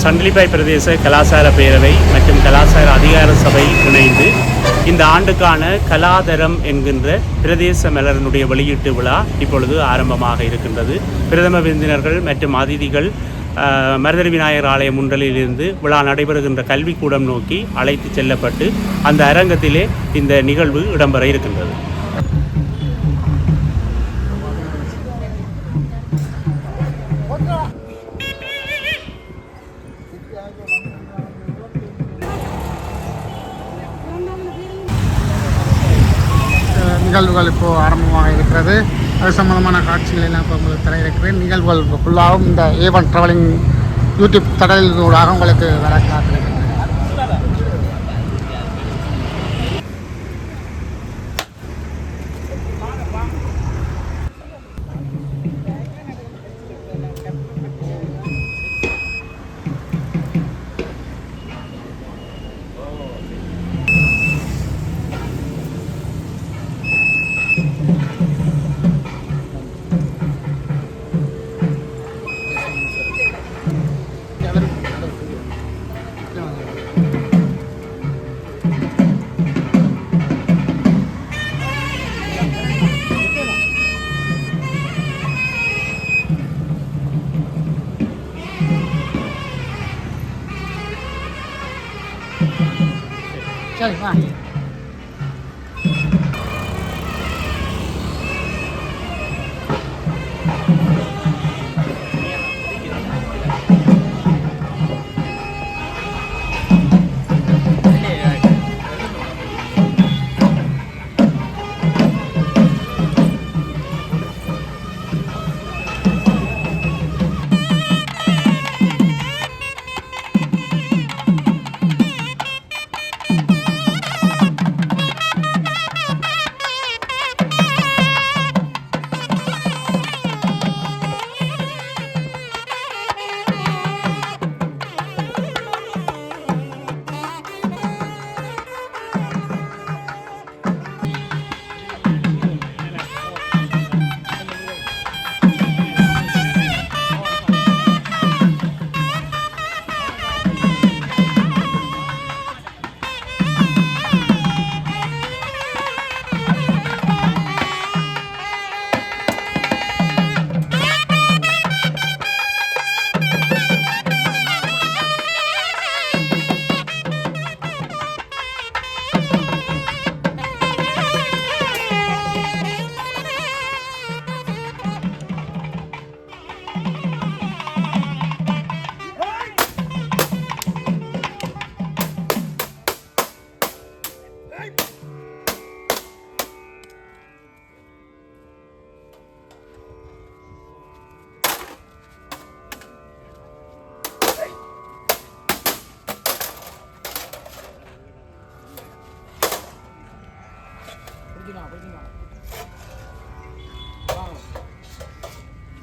சங்கிலிப்பாய் பிரதேச கலாசார பேரவை மற்றும் கலாசார அதிகார சபை இணைந்து இந்த ஆண்டுக்கான கலாதரம் என்கின்ற பிரதேச மலரினுடைய வெளியீட்டு விழா இப்பொழுது ஆரம்பமாக இருக்கின்றது. பிரதம விருந்தினர்கள் மற்றும் அதிதிகள் மருதடி விநாயகர் ஆலய முன்றலிலிருந்து விழா நடைபெறுகின்ற கல்விக்கூடம் நோக்கி அழைத்து செல்லப்பட்டு அந்த அரங்கத்திலே இந்த நிகழ்வு இடம்பெற இருக்கின்றது. நிகழ்வுகள் இப்போது ஆரம்பமாக இருக்கிறது. அது சம்பந்தமான காட்சிகள் எல்லாம் இப்போ உங்களுக்கு தர இருக்கிறேன். நிகழ்வுகள் ஃபுல்லாகவும் இந்த A1 ட்ராவலிங் யூடியூப் தடலினூடாக உங்களுக்கு வர காத்திருக்கிறேன். சரி வா.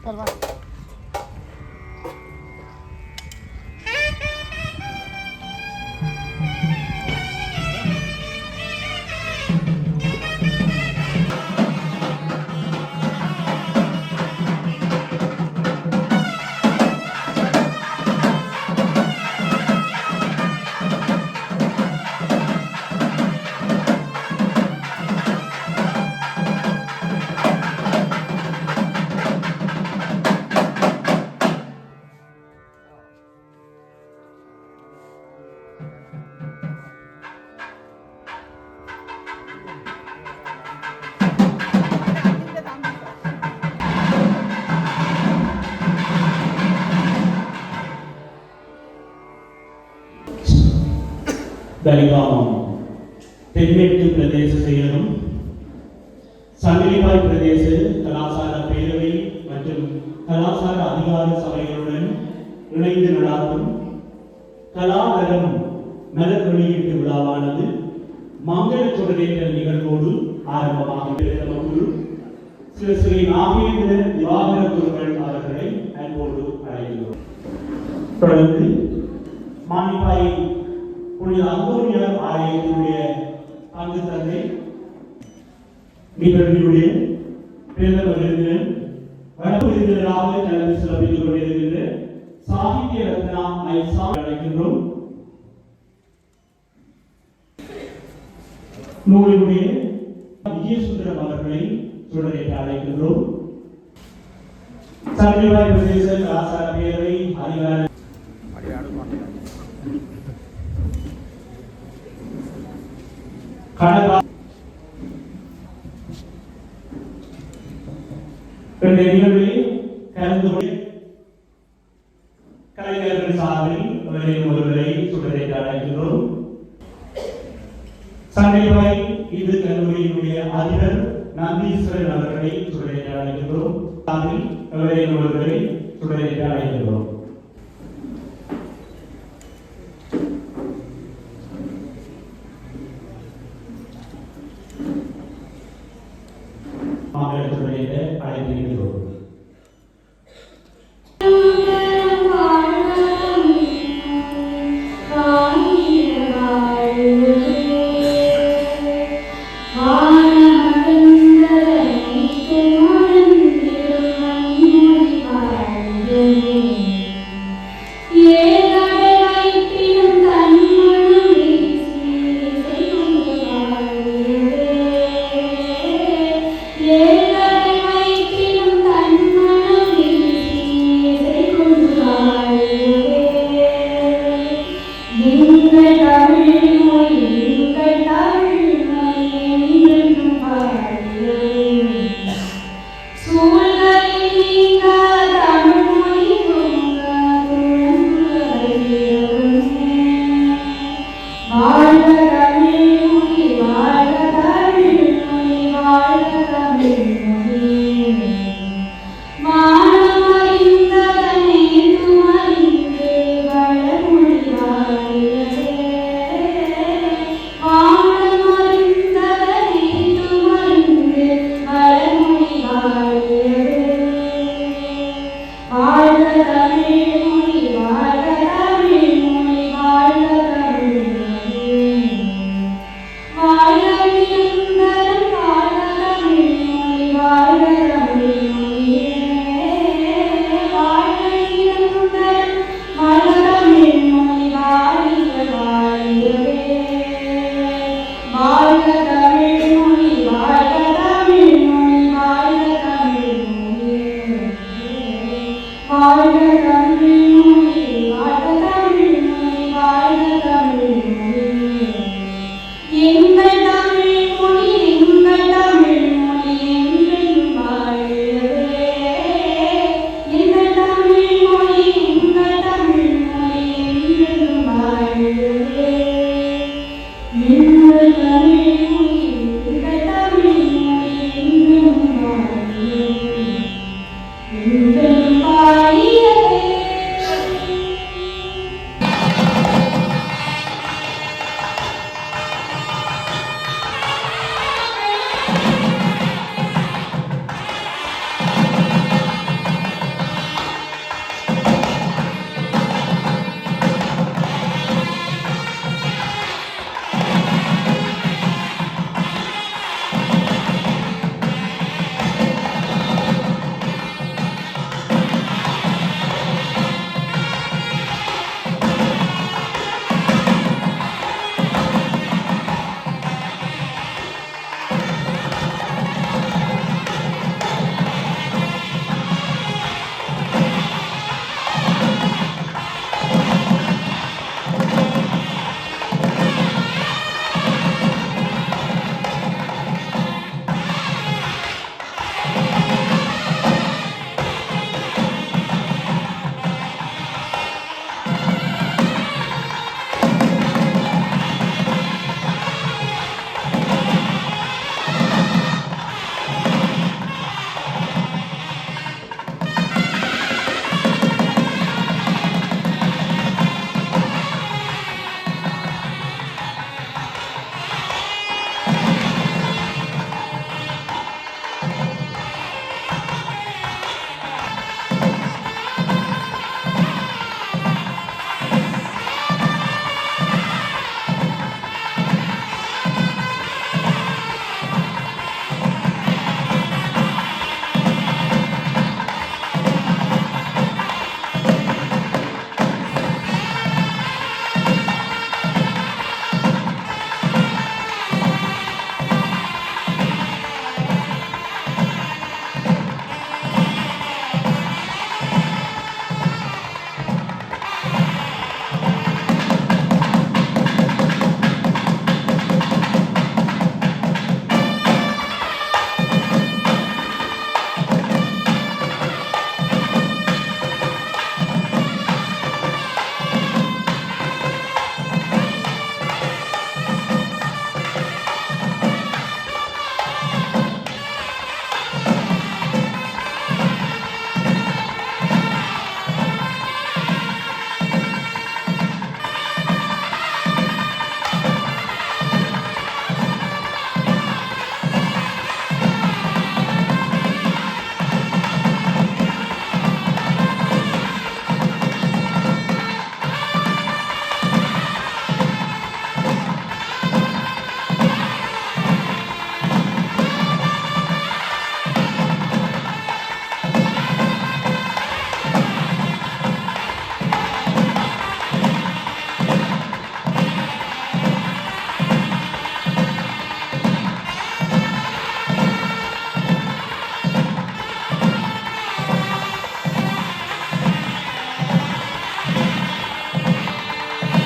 चल बा. தலிகாமம் தென்மேற்கு பிரதேச செயலகம் சங்கிலிப்பாய் பிரதேச கலாசார பேரவை மற்றும் கலாசார அதிகார சபைகளுடன் இணைந்து நடாத்தும் கலாதரம் மலர் வெளியீட்டு விழாவானது மங்கள தொடரேற்றல் நிகழ்வோடு ஆரம்பமாக ஸ்ரீ நாகேந்திர திவாகர குருக்கள் அவர்களை அன்போடு அழைக்கிறோம். தொடர்ந்து மானிப்பாய் புனித அந்தோனியார் ஆலயத்தினுடைய பங்கு தந்தை நிகழ்வினுடைய பிரதம விருந்தினர் வடக்கு விருந்தினராக கலந்து சிறப்பித்துக் கொண்டிருக்கின்ற சாகித்ய ரத்னா ஐசா அழைக்கின்றோம். நூலினுடைய விஜயசுந்தரம் அவர்களை சுடரேற்ற அழைக்கின்றோம். சமயவாய் பிரதேச கலாசார பேரவை அதிகார கனகா நிகழ்வில் கலந்து கலைஞர்கள் சார்பில் ஒருவரை சுடரேற்ற அழைக்கின்றோம். சமயவாய் இது கல்லூரியினுடைய அதிபர் நந்தீஸ்வரன் அவர்களை சுடரேற்ற அழைக்கின்றோம். சார்பில் ஒருவரை சுடரேற்ற அழைக்கின்றோம். சுடரேற்ற அழைக்கின்றோம். Thank you.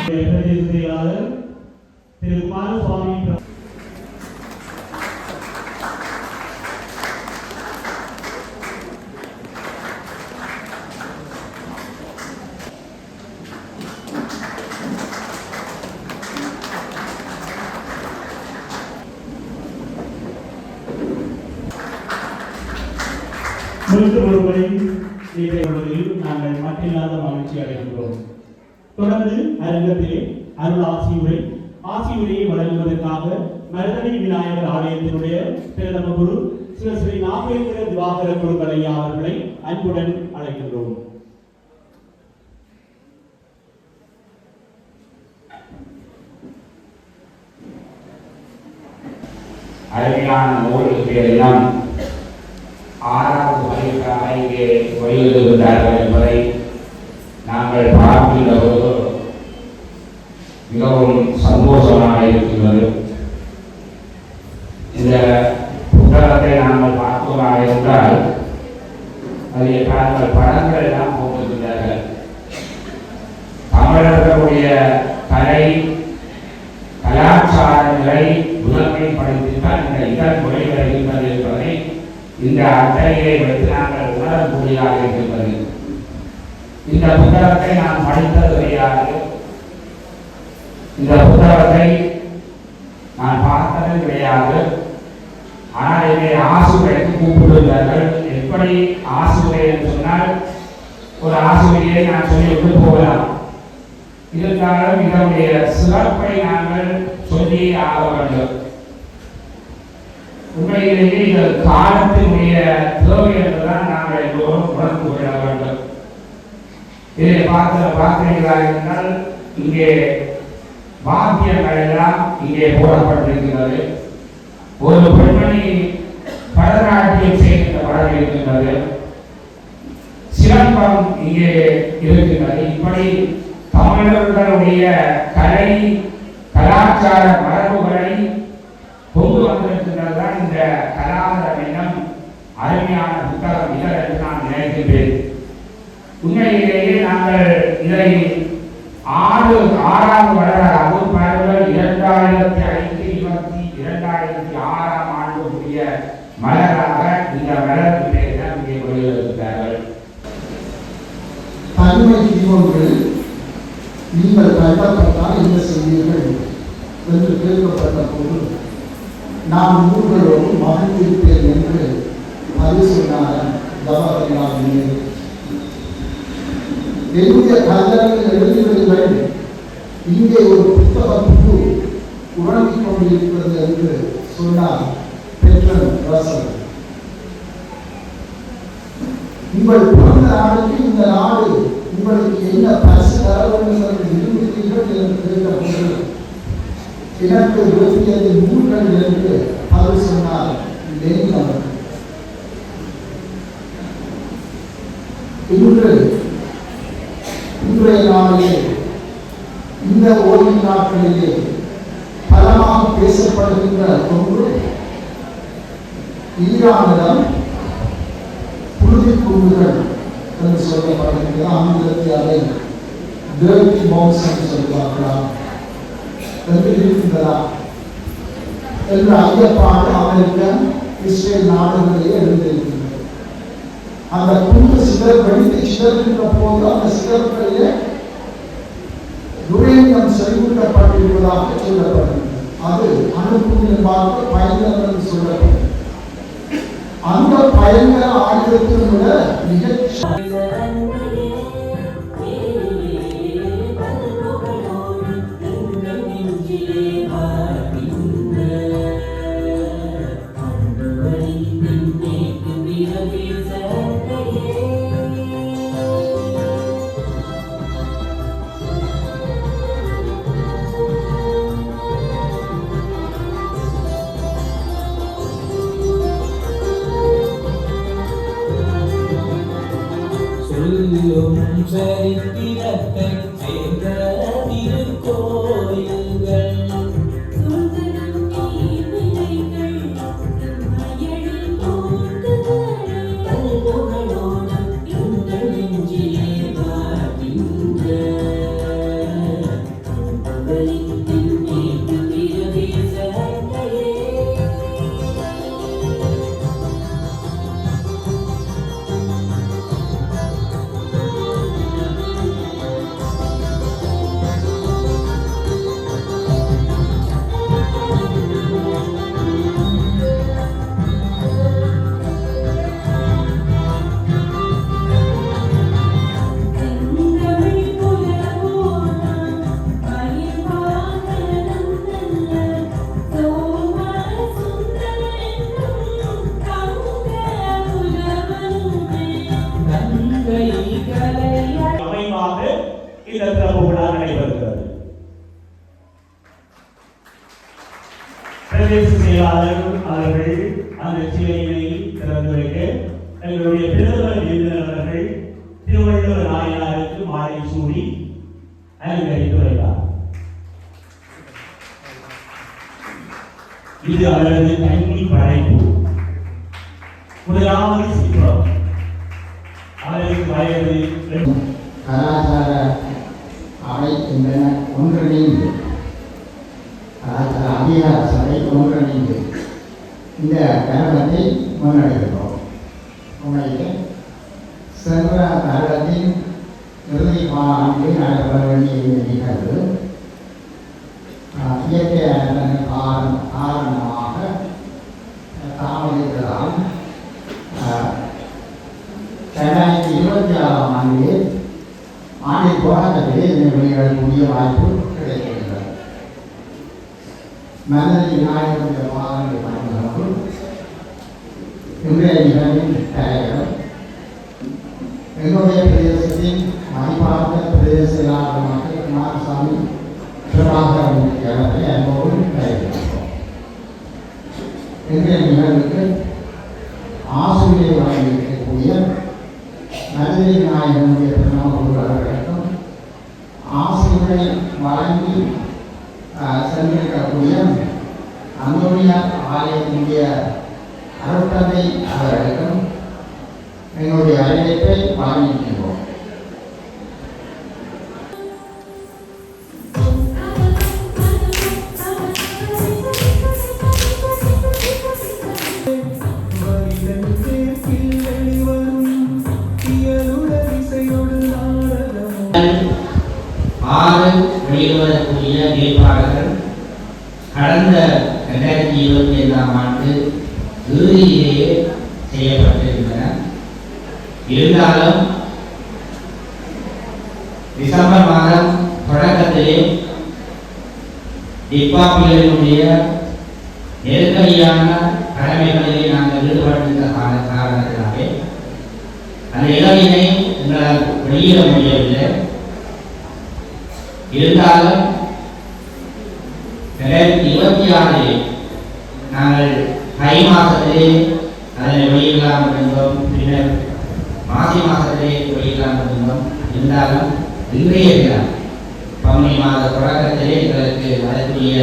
செயலாளர் திரு குமாரசுவாமி மீண்டும் ஒருமுறை இதைவதில் நாங்கள் மட்டில்லாத மகிழ்ச்சி அடைகின்றோம். தொடர்ந்து அரங்கத்திலே அருள் ஆசியுரையை வழங்குவதற்காக மருதணி விநாயகர் ஆலயத்தினுடைய பிரதம குரு ஸ்ரீ நாகேந்திர திவாகர குருக்களையா அவர்களை அன்புடன் அழைக்கின்றோம். அருமையான நூலுக்கு எல்லாம் 6வது வகைக்காக இங்கே வெளியிடுகின்றார்கள் என்பதை நாங்கள் பார்க்கின்ற போது மிகவும் சந்தோஷமாக இருக்கின்றது. இந்த புத்தகத்தை நாங்கள் பார்ப்போமாக என்றால் அதில் தாங்கள் படங்கள் எல்லாம் போட்டிருக்கிறார்கள். தமிழர்களுடைய கலை கலாச்சாரங்களை முதன்மைப்படுத்தித்தான் இந்த இதழ் முறை வருகின்றது என்பதை இந்த அட்டையை வைத்து நாங்கள் உணரக்கூடியதாக இருக்கின்றது. இந்த புத்தகத்தை நான் படித்தது கிடையாது, இந்த புத்தகத்தை நான் பார்த்தது கிடையாது. ஆனால் என்னை ஆசிரியருக்கு கூப்பிடுகிறார்கள். எப்படி ஆசிரியர் என்று சொன்னால் ஒரு ஆசிரியரை நான் சொல்லிவிட்டு போகலாம். இருந்தாலும் இதனுடைய சிறப்பை நாங்கள் சொல்லி ஆக வேண்டும். உண்மையிலேயே இது காலத்தினுடைய தேவை என்றுதான் நாங்கள் எல்லோரும் உணர்ந்து கொள்ள வேண்டும். இதை பார்க்கிறீர்களா என்றால் இங்கே வாத்தியங்கள் எல்லாம் இங்கே போடப்பட்டிருக்கிறது. ஒரு பெண்மணி பரதநாட்டியம் செய்கின்ற படம் இருக்கின்றது. சிலம்பம் இங்கே இருக்கின்றது. இப்படி தமிழர்களுடைய கலை கலாச்சார மரபுகளை கொண்டு வந்திருக்கின்றதுதான் இந்த கலாதரம் என்னும் அருமையான புத்தகம் இதழ் என்று நான் நினைக்கின்றேன். உண்மையிலேயே நாங்கள் இதை 6வது வருடமாக பாருங்கள் 2005 2006ஆம் ஆண்டு கூடிய மலராக இந்த மலர் இங்கே வெளியிட்டிருக்கிறார்கள். தனிமை தீபங்கள் நீங்கள் கருதப்பட்டால் என்ன செய்வீர்கள் என்று கேட்கப்பட்ட போது நான் ஊர்களோடு மகிழ்ந்திருப்பேன் என்று அது சொன்னார் ஜவஹர்லால் நேரு. என்னுடைய கல்லறையில் எழுதிவிடுங்கள், இங்கே ஒரு புத்தகத்துக்கு உறங்கிக் கொண்டிருக்கிறது என்று சொன்னார் பெர்ட்ராண்ட் ரசல். உங்கள் பிறந்த நாளுக்கு இந்த நாடு உங்களுக்கு என்ன பரிசு தர வேண்டும் என்று விரும்புகிறீர்கள் என்று கேட்டபோது எனக்கு விரும்பியது நூல்கள் என்று அவர் சொன்னார் லெனின் அவர்கள். இன்றைய நாளிலே இந்த ஓய்வு நாட்களிலே பலமாக பேசப்படுகின்ற ஒன்று ஈரானிடம் புழுதி குண்டுகள் என்று சொல்லப்படுகிறது. ஆங்கிலத்தில் அதை டர்ட்டி பாம்ஸ் என்று சொல்வார்களா என்று இருக்கின்றதா என்ற ஐயப்பாடு அமெரிக்க இஸ்ரேல் நாடுகளிலே எழுந்திருக்கின்றது. அந்த குண்டு சிதர் வெடித்து சிதறுகின்ற போது அந்த சிதறுகளிலே யுரேனியம் செறிவூட்டப்பட்டிருப்பதாக சொல்லப்படுகிறது. அது அணுகுண்டின் பார்த்து பயங்கரம் என்று சொல்லப்படுகிறது. அந்த பயங்கர ஆயுதத்தை விட மிக சரித்திரத்தை சேர்ந்த திருக்கோயில்கள் இந்த திறப்பு விழா நடைபெறுகிறது. பிரதேச செயலாளர் அவர்கள் அந்த சிலையினை திறந்து வைக்க எங்களுடைய பிரதம விருந்தினர் அவர்கள் திருவள்ளுவர் நாயனாருக்கு மாலை சூடி அலங்கரித்து வைத்தார். இது அவரது தனி படைப்பு. முதலாவது சிற்பம். அவருக்கு வயது கலாச்சார அவை என்பன ஒன்றிணைந்து கலாச்சார அதிகார சபை ஒன்றிணைந்து இந்த கழகத்தை முன்னெடுக்கிறோம். உண்மையிலே சென்ற கழகத்தின் இறுதி ஆண்டில் நடைபெற வேண்டிய இந்த நிகழ்வு இயற்கை காரணமாக தாமதித்ததால் 2026ஆம் ஆண்டில் தொடக்கத்திலே இதனை வெளியிடக்கூடிய வாய்ப்பு கிடைக்கின்றது. மனதில் விநாயகருடைய பாதங்களை வணங்குகிறது. இன்றைய நிகழ்வின் தலைவர் எங்களுடைய பிரதேசத்தின் மதிப்பார்ந்த பிரதேச செயலாளர் குமாரசாமி பிரபாகரமூர்த்தி அவர்களை அன்போடு கைவிடுகிறோம். இன்றைய நிகழ்வுக்கு ஆசிரியை வழங்கியிருக்கக்கூடிய மதுரை நாயகனுடைய பிரணாம அவர்களுக்கும் ஆசிரியை வழங்கி சென்றிருக்கக்கூடிய அந்தோனியார் ஆலயத்தினுடைய அருட்தந்தை அவர்களுக்கும் எங்களுடைய அறிவிப்பை வழங்கியிருக்கிறோம். வெளியிடக்கூடிய வேட்பாளர்கள் கடந்த 2025ஆம் ஆண்டு இறுதியிலேயே செய்யப்பட்டிருந்தன. இருந்தாலும் டிசம்பர் மாதம் தொடக்கத்திலே டிப்பாப்பிகளினுடைய நெருக்கடியான கடமைகளிலே நாங்கள் ஈடுபட்டிருந்த காரணத்தினாலே அந்த இளவினை எங்களால் வெளியிட முடியவில்லை. இருந்தாலும் 2026 நாங்கள் தை மாதத்திலே அதனை வெளியிடலாம் என்றோம். பின்னர் மாசி மாதத்திலே வெளியிடலாம் என்றோம். இருந்தாலும் இன்றைய தினம் பங்குனி மாத தொடக்கத்திலே எங்களுக்கு அதற்குரிய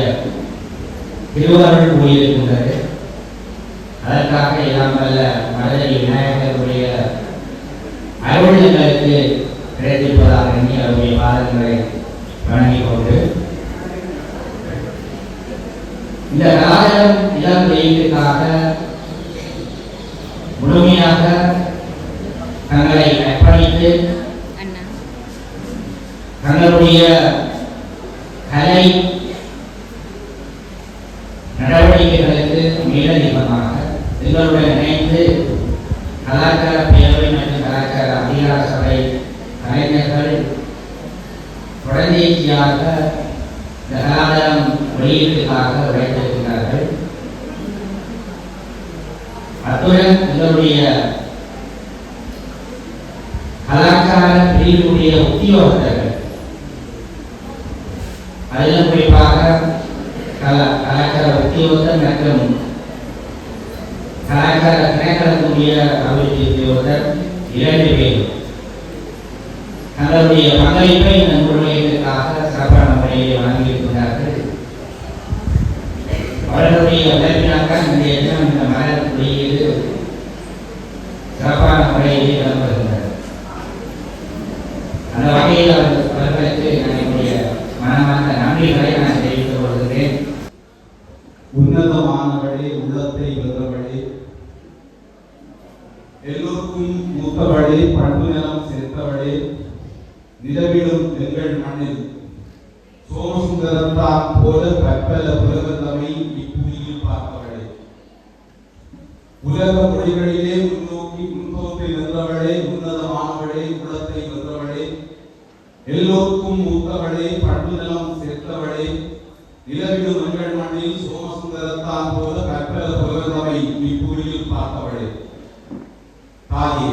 திருவருள் கூடியிருக்கின்றது. அதற்காக எல்லாம் வல்ல மதுரை விநாயகருடைய அருள் எங்களுக்கு கிடைத்திருப்பதாக எண்ணி அவருடைய பாதங்களை வணங்கிக் கொண்டு இந்த கலாச்சாரம் இளம் வெளியீட்டுக்காக முழுமையாக தங்களை அர்ப்பணித்து தங்களுடைய கலை நடவடிக்கைகளுக்கு மேலதிகமாக எங்களுடன் இணைந்து கலாச்சார பேரவை மற்றும் கலாச்சார அதிகார சபை கலைஞர்கள் தொடர்ச்சியாக இந்த கலாச்சாரம் வெளியீட்டுக்காக உழைத்திருக்கிறார்கள். அத்துடன் எங்களுடைய கலாச்சார பிரிவுடைய உத்தியோகத்தர்கள் அதிலும் குறிப்பாக கலாச்சார உத்தியோகத்தர் மற்றும் கலாச்சார திணைக்களத்துடைய அபிவிருத்தி உத்தியோகத்தர் 2 பேர் தங்களுடைய பங்களிப்பை இந்த முழுமைக்காக சிறப்பான முறையை வழங்கியிருக்கிறார்கள். அவர்களுடைய உழைப்பினாக இந்த மலர் குறியீடு சிறப்பான முறையிலே வழங்கப்படுகின்றது. அந்த வகையில் அவர்களுக்கு என்னுடைய மனமார்ந்த நன்றிகளை நான் தெரிவித்துக் கொள்கிறேன். உன்னதமானவளே, உள்ளத்தை வென்றவளே, எல்லோருக்கும் மூத்தவளே, பண்பு நலம் சேர்த்தவளே, நிலவிலும் எங்கள் மண்ணில் சோமசுந்தரத்தான் போல கற்பல புலகத்தமை இப்புவியில் பார்த்தவளே, உலக மொழிகளிலே முன்னோக்கி முன்தோன்றி நின்றவளே, உன்னதமானவளே, உள்ளத்தை வென்றவளே, எல்லோருக்கும் மூத்தவளே, பண்பு நலம் சேர்த்தவளே, நிலவிலும் எங்கள் மண்ணில் சோமசுந்தரத்தான் போல கற்பல புலகத்தமை இப்புவியில் பார்த்தவளே, தாயே,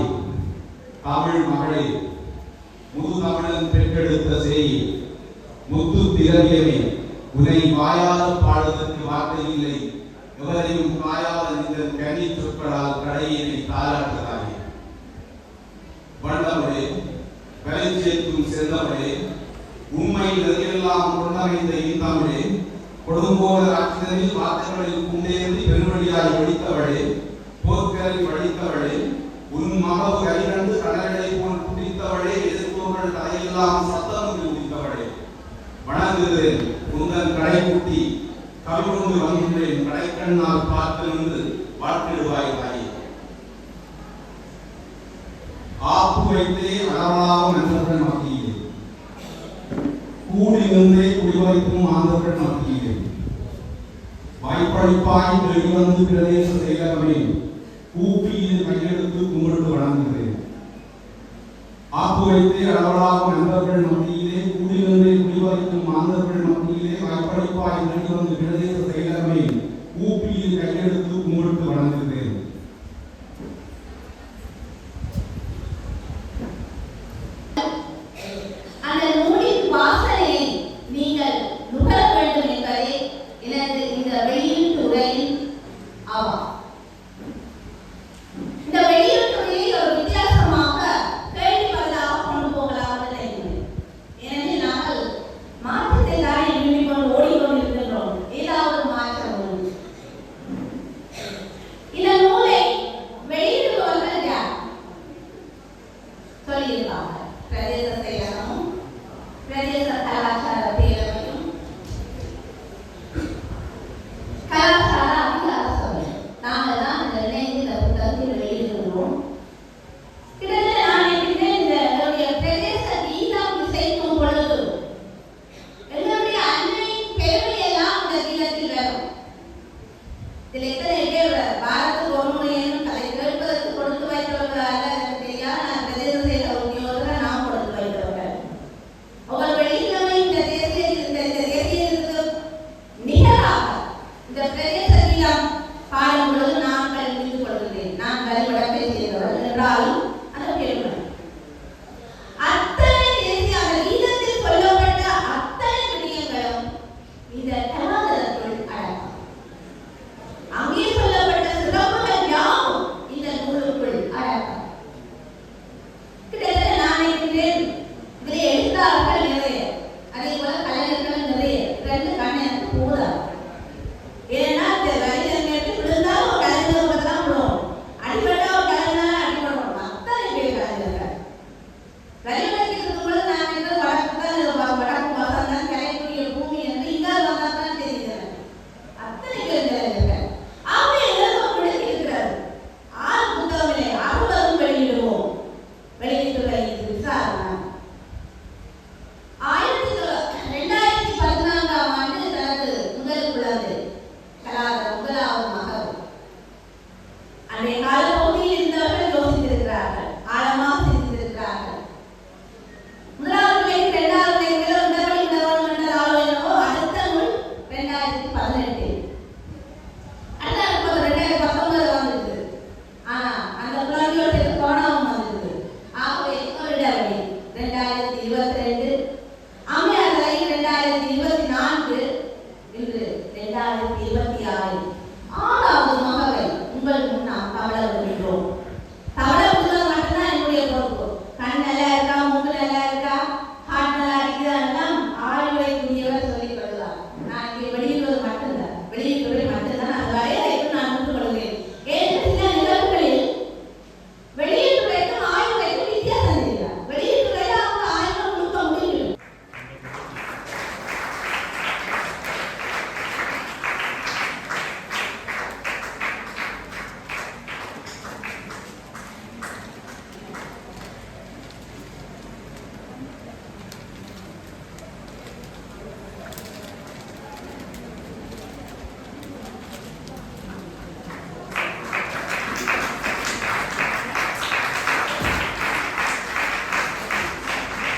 தமிழ் மகளே, முது தமிழன் பெற்ற பெற்றெடுத்த சேயி முத்து திரவியமே உன்னை வாயால் பாடுவதற்கு வார்த்தை இல்லை எவரையும் காயாத இந்த கனி சொற்களால் கடையினை தாளாட்டுகிறாயே வண்டவளே வலை சேர்க்கும் செல்லவளே உண்மை நிறையெல்லாம் கொண்டமைந்த இந்தமிழே கொடுங்கோல ராட்சதனில் வார்த்தைகளில் குண்டேந்தி பெருவழியாய் வடித்தவளே போர்க்கரை வடித்தவளே உன் மகவு கைகண்டு கடலை போல் குடித்தவளே எதிர்ப்பவர்கள் தலையெல்லாம் சத்தம் குடித்தவளே வணங்குகிறேன் உங்கள் கடைக்குட்டி கவிழ்ந்து வந்தேன் கடைக்கண்ணால் பார்த்து நின்று வாழ்த்திடுவாய் தாயே ஆப்பு வைத்தே அளவாகும் நண்பர்கள் மத்தியிலே கூடி நின்றே குடிவைக்கும் ஆந்தர்கள் மத்தியிலே வாய்ப்பளிப்பாய் வெளிவந்து பிரதேச செயலகமே கூப்பியில் கையெழுத்து கும்பிட்டு வணங்குகிறேன் ஆப்பு வைத்தே அளவலாகும் நண்பர்கள் மத்தியிலே கூடி நின்றே குடிவைக்கும் ஆந்தர்கள் மத்தியிலே வாய்ப்பளிப்பாய் வெளிவந்து பிரதேச செயலகமே கூப்பியில் கையெழுத்து கும்பிட்டு வணங்குகிறேன்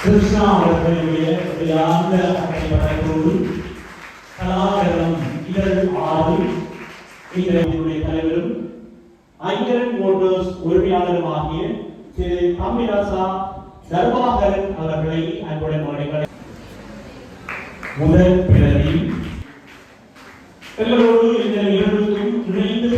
கிருஷ்ணா அவர்களுடைய ஆழ்ந்த அடைப்படத்தோடு கலாகரணம் இதழ் 6 இதனுடைய தலைவரும் ஐங்கரன் மோட்டர்ஸ் உரிமையாளருமாகிய திரு தம்பிராசா தர்பாகரன் அவர்களை அன்புடன் வணங்குகிறேன். முதல் பிறவி எங்களோடு இந்த நிகழ்வுக்கும் இணைந்து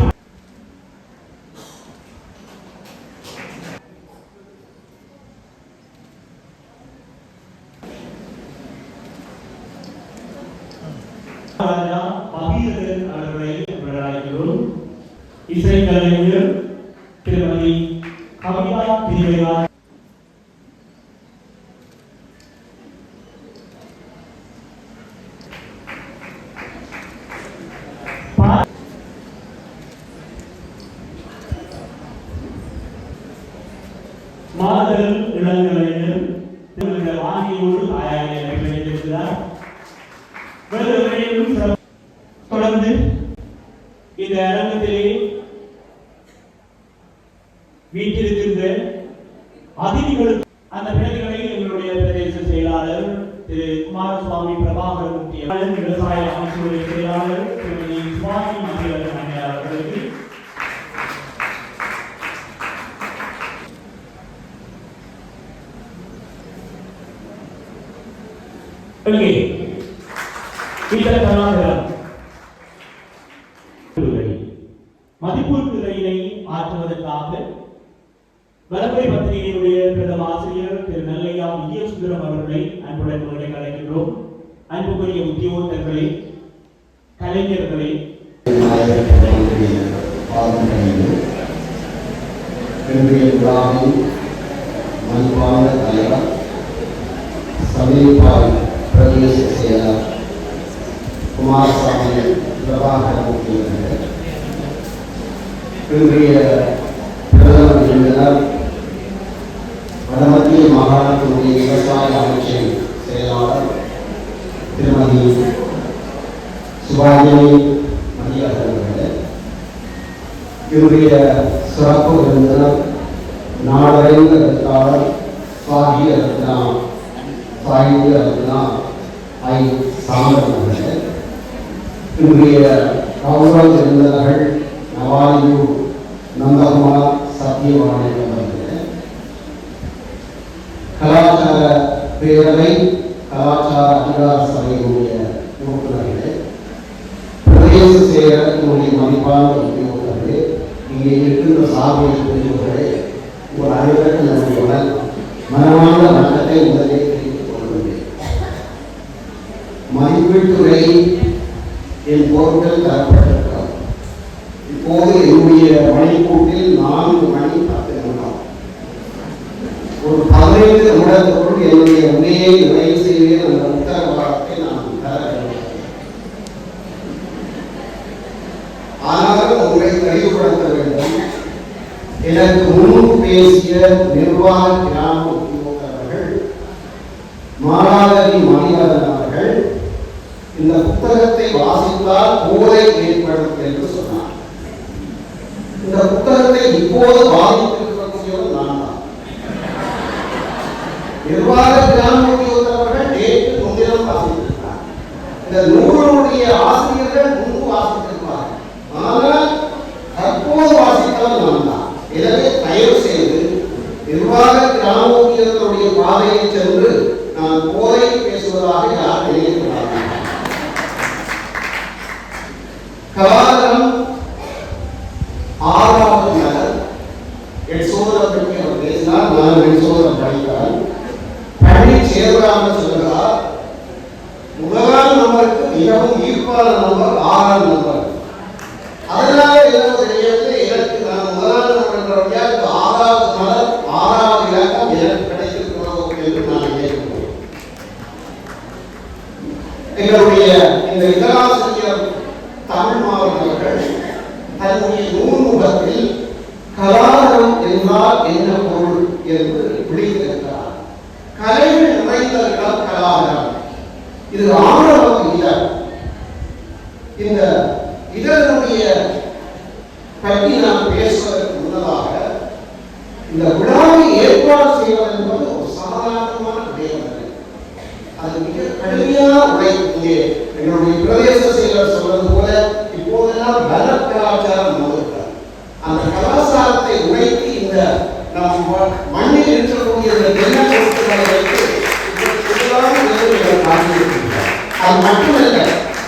பகீரன் அவர்களை அழைக்கிறோம். இசைக்கலைஞர் திருமதி கவிதா பிரியா மாதல் இளங்கலைஞர் திருமதி வாங்கியோடு தாயாரை வைத்திருக்கிறார். தொடர்ந்து இந்த அரங்கத்திலே வீட்டிருக்கின்ற அதிதிகளுக்கு அந்த பிரதிகளை எங்களுடைய பிரதேச செயலாளர் திரு குமாரசுவாமி பிரபாகரமூர்த்தி விவசாய அமைச்சருடைய செயலாளர் திருமதி சுவாமி மந்திரன் அவர்களுக்கு மதிப்பீட்டுரையினை ஆற்றுவதற்காக வலப்பை பத்திரிகையினுடைய பிரதம ஆசிரியர் திரு நல்லையா விஜயசுந்தரம் அவர்களை அன்புடன் உங்களை அழைக்கின்றோம். அன்புக்குரிய உத்தியோகத்தர்களே, கலைஞர்களே, மதிப்பான தலைவர் சமீபாய் பிரதேச செயலர் குமாரசாமி பிரபாகரமூர்த்தி அவர்கள், இன்றைய பிரதம விருந்தினர் வடமத்திய மாகாணத்தினுடைய விவசாய அமைச்சின் செயலாளர் திருமதி சுபாஜினி மதியகர் அவர்கள், இன்றைய சிறப்பு விருந்தினர் நாடறிந்த எழுத்தாளர் சாகிய ரத்னா சாகித்ய ரத்னா ஐ சாந்தன் அவர்கள், இன்றைய கௌரவ விருந்தினர்கள் நவாயு நந்தகுமார் சத்தியவாணி அவர்கள், கலாச்சார பேரவை கலாச்சார அதிகார சபையினுடைய உறுப்பினர்களே, பிரதேச செயலகத்தினுடைய மதிப்பான உத்தியோகர்களே, இங்கே இருக்கின்ற சார்பை பிரிவுகளே, ஒரு அனைவருக்கும் நம்முடைய மனமான வணக்கத்தை முதலே தெரிவித்துக் கொள்கிறேன். மதிப்பீட்டுரை என் பொருட்கள் தரப்பட்டிருக்கிறது. இப்போது என்னுடைய மணிக்கூட்டில் 4 மணி 10 நிமிடம். ஒரு 15 நிமிடத்திற்குள் என்னுடைய உண்மையை நிறைவு செய்வேன். அந்த உத்தரவாதத்தை நான் தர வேண்டும். ஆனாலும் உங்களை தெளிவுபடுத்த வேண்டும். எனக்கு முன்பு பேசிய நிர்வாக கிராம உத்தியோகர்கள் மாலாதரி மணிவதன் அவர்கள் இந்த புத்தகத்தை வாசித்தால் போதை ஏற்படும் என்று சொன்னார். இந்த புத்தகத்தை இப்போது வாசித்திருக்கக்கூடியவர் நான் தான். நிர்வாக கிராம உத்தியோகர்கள் நேற்று முன்தினம் வாசித்திருக்கிறார். இந்த நூலுடைய ஆசிரியர்கள் முன்பு வாசித்திருப்பார்கள். ஆனால் தற்போது வாசித்தால் நான் தான். எனவே தயவு செய்து நிர்வாக கிராம உத்தியோகர்களுடைய பாதையை சென்று நான் போதை பேசுவதாக யார் நினைக்கிறார்கள். கலாதரம் 6வது நகர் எட்சோதரம் பற்றி அவர் பேசினார். நான் எட்சோதரம் படித்தார். பழனி சேர்வராம சொல்கிறார், முதலாம் நம்பருக்கு மிகவும் ஈர்ப்பான நம்பர் 6ஆம் நம்பர். அதனால என்ன தெரியவில்லை, எனக்கு நான் முதலாம் நம்பர் என்றபடியா 6வது நம்பர் 6வது இலக்கம் எனக்கு கிடைத்திருக்கிறதோ என்று நான் நினைக்கிறேன். எங்களுடைய இந்த இதராசிரியர் தமிழ் மாவட்டங்கள் தன்னுடைய நூல்முகத்தில் கலாதரம் என்றால் என்ன பொருள் என்று விழித்திருக்கிறார். கலைகள் நிறைந்த இடம் கலாதரம். இது ஆணவம் இதழ். இந்த இதனுடைய பற்றி நான் பேசுவதற்கு முன்னதாக இந்த விழாவை ஏற்பாடு செய்வது என்பது ஒரு சாதாரணமான விடயமல்ல. அது மிக கடுமையான உழைப்பு. என்னுடைய பிரதேச செயலர் சொல்வது போல இப்போதெல்லாம் பல கலாச்சாரம் வந்திருக்கிறார். அந்த கலாச்சாரத்தை உழைத்து இந்த நம் மண்ணில் இருக்கக்கூடிய உங்களுக்கு என்ன கொடுத்துகளை வைத்து காட்டியிருக்கிறீர்கள். அது மட்டுமல்ல,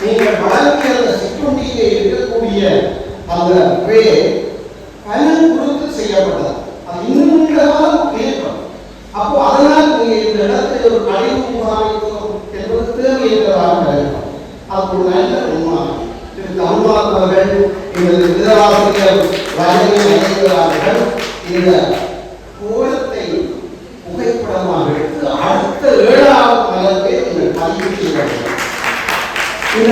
நீங்கள் வளர்க்கிற அந்த சிற்றுண்டியிலே இருக்கக்கூடிய அந்த ட்ரே பலன் கொடுத்து செய்யப்பட்டது. அது இன்னும் இருக்கும். அப்போ அதனால் நீங்க இந்த இடத்துல ஒரு கழிவு முகாமைத்துவம் என்பது தேவையற்றதாக இருக்கும். அது ஒரு நல்ல உண்மாகும். திரு தமிழ்மார்கள் எங்களது விதவாசிரியர் வரைகிறார்கள். இந்த கோலத்தை புகைப்படமாக எடுத்து அடுத்த 7வது மலர்வே நீங்கள் பதிவு செய்வார்கள். இந்த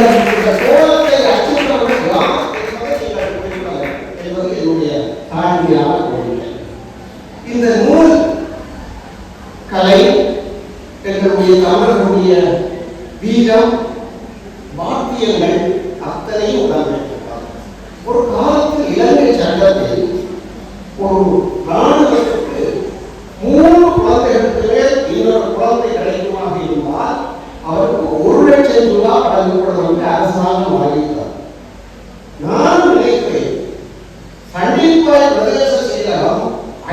கோலத்தை அச்சுறுத்தவர்கள் யார் என்பதை நீங்கள் குறிப்பார்கள் என்பது என்னுடைய தாழ்மையான கோரிக்கை. இந்த நூல் கலை எங்களுடைய தமிழர்களுடைய வீரம் வாத்தியங்கள் அத்தனையும் உடன்பட்டிருக்கிறார். ஒரு காலத்தில் இலங்கை சட்டத்தில் ஒரு ராணுவத்திற்கு 3 குழந்தைகளுக்கு மேல் இன்னொரு குழந்தை கிடைக்குமாக இருந்தால் அவருக்கு 1 லட்சம் ரூபாய் வழங்கப்படும் என்று அரசாங்கம் அறிவித்தார். நான் நினைக்கிறேன், கண்டிப்பாய் பிரதேச செயலகம்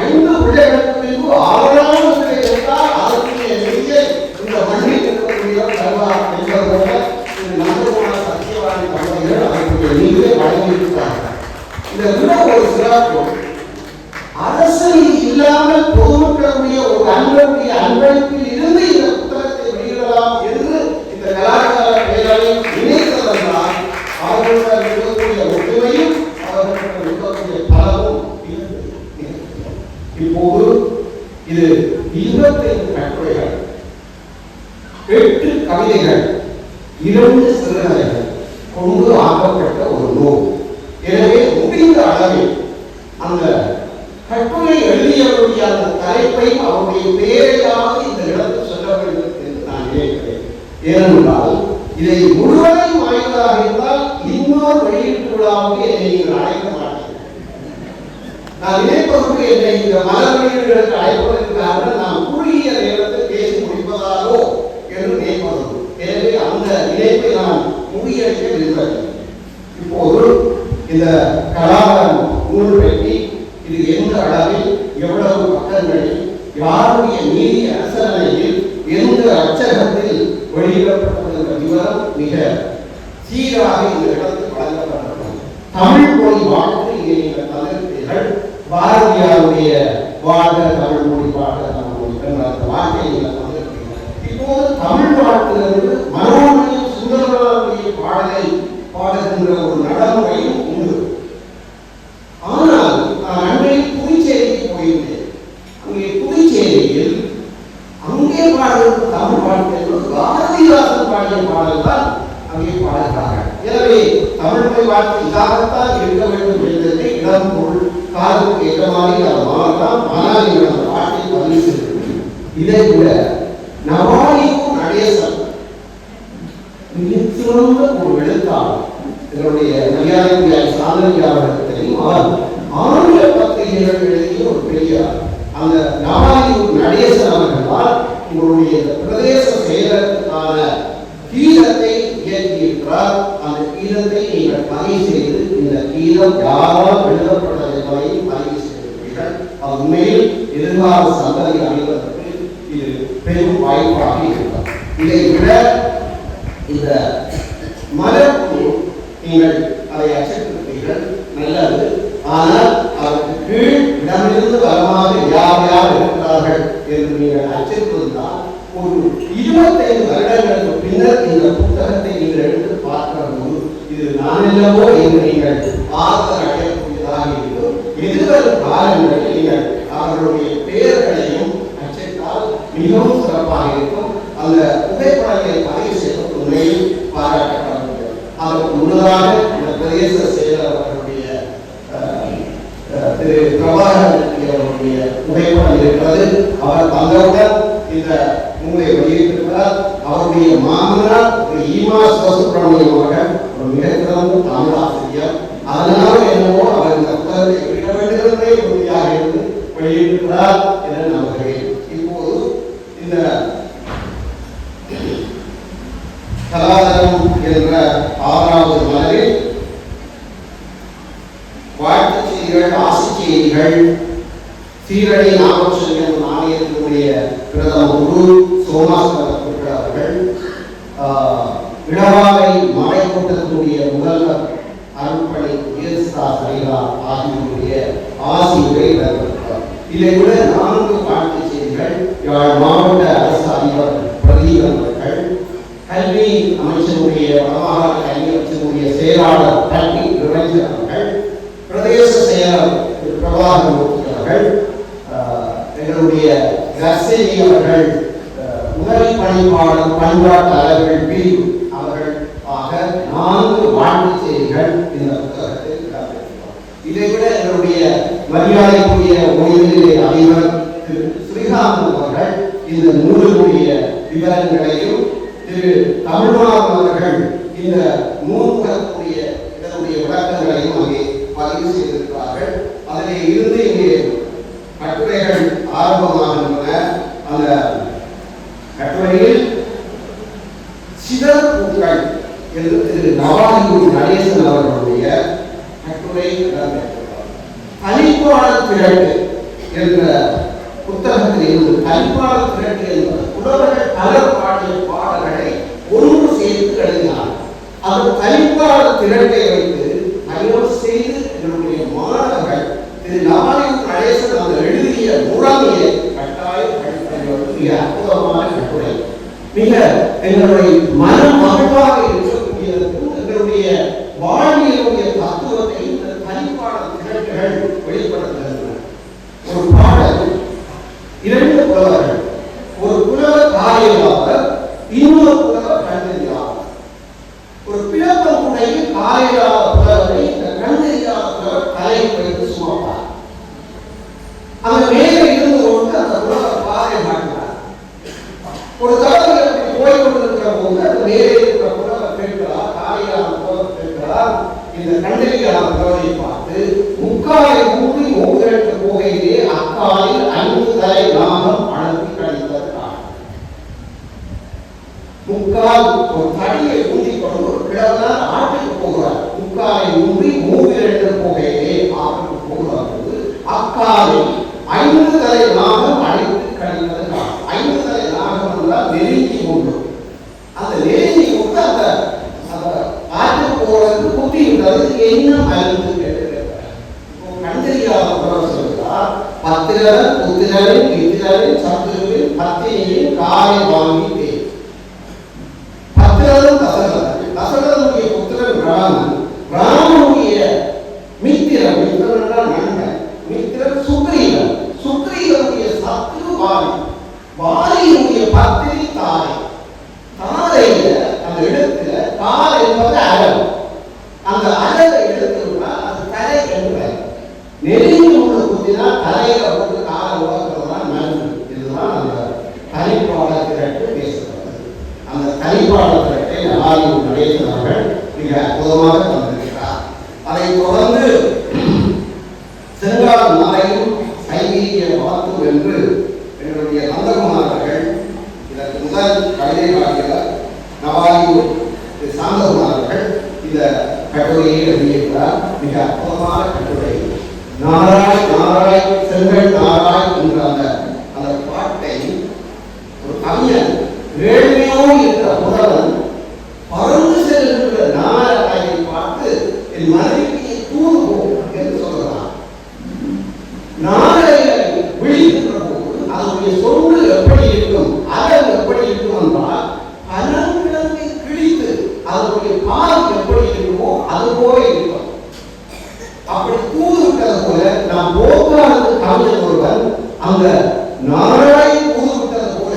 5 பிள்ளைகளுக்கு பின்பு 6வது பிள்ளை இருந்தால் அதற்குரிய நிதியை இந்த மண்ணில் இருக்கக்கூடிய தருவார் என்பதோட நம்பகமான சத்தியவாதி தந்தைகள் அதற்குரிய நிதியை வழங்கியிருக்கிறார்கள். இதை விட ஒரு சிறப்பு, அரசு இல்லாமல் பொதுமக்களுடைய ஒரு அன்புடைய அன்பளிப்பில் இருந்து இந்த புத்தகத்தை வெளியிடலாம் என்று இந்த கலாச்சார பேரவை நினைத்ததென்றால் அவர்களுடன் இருக்கக்கூடிய ஒற்றுமையும் அவர்களுடன் இருக்கக்கூடிய பலமும் இப்போது இது 25 கட்டுரைகள், 8 கவிதைகள், 2 சிறுகதைகள் கொண்டு ஆக்கப்பட்ட ஒரு நூல். எனவே முடிந்த அளவில் அந்த கட்டுரை எழுதியவருடைய அந்த தலைப்பை அவருடைய பெயரையாவது இந்த இடத்தில் சொல்ல வேண்டும் என்று நான் நினைக்கிறேன். ஏனென்றால் இதை முழுவதையும் வாய்ந்ததாக இருந்தால் இன்னொரு வெளியீட்டு விழாவுக்கு என்னை நீங்கள் அழைக்க மாட்டீர்கள். நான் நினைப்பதற்கு என்னை இந்த மலர் வெளியீடுகளுக்கு அழைப்பதற்காக நான் குறுகிய நேரத்தில் பேசி முடிப்பதாலோ என்று நினைப்பது. எனவே அந்த நினைப்பை நான் முறியடிக்க விரும்பவில்லை. இப்போது இந்த கலாதாரம் நூல் பெட்டி இது எந்த அளவில் எவ்வளவு பக்கங்களில் யாருடைய நீதி அரசனையில் எந்த அச்சகத்தில் வெளியிடப்பட்டது என்ற விவரம் மிக சீராக இந்த இடத்தில் வழங்கப்பட்டுள்ளது. தமிழ் மொழி வாழ்த்து இங்கே நீங்கள் தந்திருக்கிறீர்கள். பாரதியாருடைய வாழ்க தமிழ் மொழி வாழ்க தமிழ் மொழி என்ற அந்த வார்த்தையை நீங்கள் தந்திருக்கிறீர்கள். இப்போது தமிழ் வாழ்த்திலிருந்து மனோன்மணியும் சுந்தரவனுடைய பாடலை பாடுகின்ற ஒரு நடைமுறையும் உண்டு. ஆனால் நான் அன்றைக்கு புதுச்சேரிக்கு போயிருந்தேன். அங்கே புதுச்சேரியில் அங்கே பாடுகிற தமிழ் வாழ்க்கை என்பது பாரதிதாசன் பாடிய பாடல் தான் அங்கே பாடுகிறார்கள். எனவே தமிழ் மொழி வாழ்க்கை இதாகத்தான் இருக்க வேண்டும் என்பதை இடம் பொருள் காலத்துக்கு ஏற்ற மாதிரி அதை மாறலாம். ஆனால் நீங்கள் அந்த பாட்டை பதிவு செய்ய இதை விட நவாலியும் நடேசன் மிகச்சிறந்த ஒரு எழுத்தாளர். இதனுடைய மரியாதைக்குரிய சாதனையாளர்களையும் அவர் ஆங்கில பத்திரிகைகள் எழுதிய ஒரு பெரிய அந்த நவாலியும் நடேசன் அவர்களால் உங்களுடைய பிரதேச செயலருக்கான கீதத்தை இயக்கியிருக்கிறார். அந்த கீதத்தை நீங்கள் பதிவு செய்து இந்த கீதம் யாரால் எழுதப்பட்டது என்பதையும் பதிவு செய்திருக்கிறீர்கள். அது உண்மையில் எதிர்கால சந்ததி அமைவதற்கு இது பெரும் வாய்ப்பாக இருக்கிறது. இதை விட இந்த மரபு நீங்கள் அதை அச்சத்திருக்கிறீர்கள், நல்லது. ஆனால் அதற்கு கீழ் இடமிருந்து வரமாக யார் யார் இருக்கிறார்கள் என்று நீங்கள் அச்சிருந்தால் ஒரு 25 வருடங்களுக்கு பின்னர் இந்த புத்தகத்தை நீங்கள் எடுத்து பார்க்கிற போது இது நான் இல்லவோ என்று நீங்கள் ஆர்வம் அடையக்கூடியதாக இருக்கும். எதிர்வரும் காலங்களில் நீங்கள் அவர்களுடைய பெயர்களையும் அச்சிட்டால் மிகவும் சிறப்பாக இருக்கும். அந்த புகைப்படங்களை பதிவு செய்வது உண்மையில் பாராட்டப்படுகிறது. அதற்கு முன்னதாக இந்த பிரதேச செயலர் அவர்களுடைய திரு பிரபாகரன் அவருடைய புகைப்படம் இருக்கிறது. அவர் தந்தவுடன் இந்த நூலை வெளியிட்டிருக்கிறார். அவருடைய மாமனார் ஈமா சிவசுப்ரமணியம் அவர்கள் ஒரு மிகச்சிறந்த தமிழ் ஆசிரியர். அதனால என்னவோ அவர் இந்த புத்தகத்தை வெளியிட வேண்டுகிறதே உறுதியாக இருந்து வெளியிட்டிருக்கிறார் என நம்புகிறேன். இப்போது இந்த கலாதாரம் என்ற 6வது மலரில் வாழ்த்துச் செய்திகள், ஆசி செய்திகள், சீரடி நாமச்சந்திரன் ஆணையத்தினுடைய எங்களுடைய பிரதம குரு சோமாஸ்கர் அவர்கள், இளவாலை மலை கூட்டத்தினுடைய முதல்வர் அருள்பணி சரிகா ஆகியோருடைய ஆசிரியரை வரவேற்றார். இதை விட 4 வாழ்த்துச் செய்திகள். யாழ் மாவட்ட அரசு அதிபர் பிரதீபன் அவர்கள், கல்வி அமைச்சருடைய வடமாகாண கல்வி அமைச்சருடைய செயலாளர் கல்வி நிரஞ்சன் அவர்கள், பிரதேச செயலர் பிரபாகர் அவர்கள், எங்களுடைய கர்சேவி அவர்கள், உதவி பணிப்பாளர் பண்பாட்டு அலுவலர்கள் பிரிவு அவர்கள் ஆக 4 வாழ்த்துச் செய்திகள் இந்த புத்தகத்தில். இதை விட எங்களுடைய மரியாதைக்குரிய ஓய்வு அதிபர் திரு ஸ்ரீகாந்த் அவர்கள் இந்த நூலுடைய விவரங்களையும், திரு தமிழ்நாடு அவர்கள் இந்த நூல்களுடைய இதனுடைய விளக்கங்களையும் அங்கே பதிவு செய்திருக்கிறார்கள். அதில் இருந்து இங்கே கட்டுரைகள் ஆரம்பமாகின்றன. அந்த கட்டுரையில் சிதர் பூக்கள் என்று திரு நவாலியூர் நடேசன் அவர்களுடைய கட்டுரை தனிப்பாளர் திரட்டு என்ற புத்தகத்தில் இருந்து தனிப்பாளர் திரட்டு என்பது புலவர்கள் பலர் பாடிய பாடல்களை ஒன்று சேர்த்து எழுதினார். அந்த தனிப்பாளர் திரட்டை வைத்து தயார் செய்து என்னுடைய மாணவர்கள் திரு நவாலியூர் நடேசன் அவர் எழுதிய முறையை கட்டாயம் படிப்பது அற்புதமான கட்டுரை. மிக எங்களுடைய மனம் மகிழ்வாக இருக்கக்கூடியதற்கும் எங்களுடைய வாழ்வியலுடைய தத்துவத்தை இந்த தனிப்பாடல் திரட்டுகள் வெளிப்படுத்துகின்றன. ஒரு பாடல் 2 புலவர்கள், ஒரு புலவர் காரியலாளர், இன்னொரு புலவர் கண்டறியாளர். ஒரு பிளப்பம் குடையில் காரியலாளர் புலவரை இந்த கண்டறியாளர் புலவர் தலையை வைத்து சுமப்பார். அந்த மேலே இருந்து கொண்டு அந்த புலவர் பாறை மாட்டினார். ஒரு தடவை போய் கொண்டிருக்கிற போது அந்த மேலே இருக்கிற புலவர் கேட்கிறார், காரியலாளர் புலவர் கேட்கிறார், இந்த கண்டறியாளர் புலவரை பார்த்து, முக்காலை ஊறி ஓதிரட்டு போகையிலே அக்காலில் 5 தலை நாகம் அனுப்பி கழித்தற்கார். முக்கால் ஒரு தடியை ஊதிக்கொண்டு ஒரு கிழவனார் ஆற்றுக்கு போகிறார். முக்காலை ஊன்றி 3 போகையிலே ஆற்றுக்கு போகிற போது அக்காலில் 5 தலை நாகம் அழைத்து கழித்தற்கார். 5 தலை நாகம் என்றால் நெருங்கி கொண்டு, அந்த நெருங்கி கொண்டு அந்த ஆற்றுக்கு போகிறதுக்கு புத்தி விட்டது. என்ன மருந்து கேட்டிருக்கிறார். கண்டறியாளர் புலவர் சொல்கிறார், பத்திரன் புத்திரன் இத்திரன் சத்துருவின் பத்தினியின் காலை வாங்கி பத்திரன் தசரதன், தசரதனுடைய புத்திரன் ராமன், ராமனுடைய மித்திரன், மித்திரன் என்றால் நண்பன், மித்திரன் சுக்ரீவன், சுக்ரீவனுடைய சத்ரு வாலி, வாலியினுடைய பத்தினி தாரை. தாரையில அந்த இடத்துல கால் என்பது அறம், அந்த அறவை எடுத்துனா அது தலை என்பது. நெருங்கி உள்ள குத்தினா தலையில போட்டு காலை உலகிறதுதான் மருந்து. இதுதான் அந்த தனிப்பாளர் திரட்டு பேசுகிறது. அந்த தனிப்பாளர் திரட்டை நவாலியூர் நடேசன் அவர்கள் மிக அற்புதமாக தந்திருக்கிறார். அதை தொடர்ந்து செங்கால் நாளையும் சைவீரிய வாத்து என்று என்னுடைய நந்தகுமார் அவர்கள் இதற்கு முதல் கவிதை பாடியவர் நவாலியூர் சாந்தகுமார் அவர்கள் இந்த கட்டுரையை எழுதியிருக்கிறார். மிக அற்புதமான கட்டுரை. நாராய் நாராய் செங்கல் நாராய் என்ற அந்த பாட்டை ஒரு கவிஞன் வேள்வியோடு இருக்கிற புலவன் பறந்து செல்கின்ற நாராயை பார்த்து என் மனைவிக்கு தூதுவோம் என்று சொல்கிறான். நாரையை விழிக்கின்ற போது அதனுடைய சொண்டு எப்படி இருக்கும், அறம் எப்படி இருக்கும் என்றால் பனங்கிழங்கை கிழித்து அதனுடைய பால் எப்படி இருக்குமோ அது போல இருக்கும். அப்படி தூது விட்டது போல நாம் போக்குவரத்து கவிஞர் ஒருவர் அந்த நாராய் தூது விட்டது போல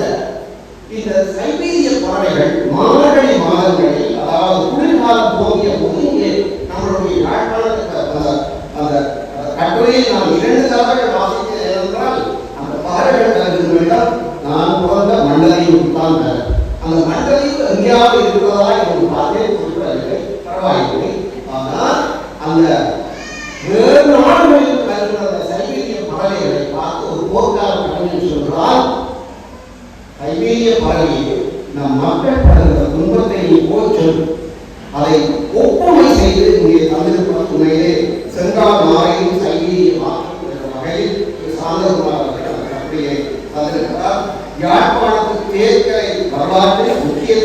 இந்த சைபீரிய பறவைகள் மார்கழி மாதங்களில், அதாவது குளிர்காலம் போகிய போது இங்கே நம்மளுடைய யாழ்ப்பாணத்துக்கு அந்த கட்டுரையை நான் 2 தடவைகள் வாசித்தேன் என்றால் அந்த பறவைகள் நான் பிறந்த மண்டலையும் தான் அந்த மண்டலையும் எங்கேயாவது இருக்கிறதா என்று பார்த்தேன், குறிப்பிடவில்லை, பரவாயில்லை. ஆனால் அந்த வேறு நாடுகளில் வருகிற சைபீரிய பறவைகளை பார்த்து ஒரு போர்க்கால கவிஞர் சொல்கிறார், சைபீரிய பறவையை நம் மக்கள் படுகிற துன்பத்தை நீ போய் சொல், அதை ஒப்புமை செய்து இங்கே தந்திருப்ப துணையிலே செங்கால் நாரையும் சைபீரிய மாற்றம் என்ற வகையில் சாந்தகுமார் அவர்கள் அந்த கட்டுரையை தந்திருக்கிறார்.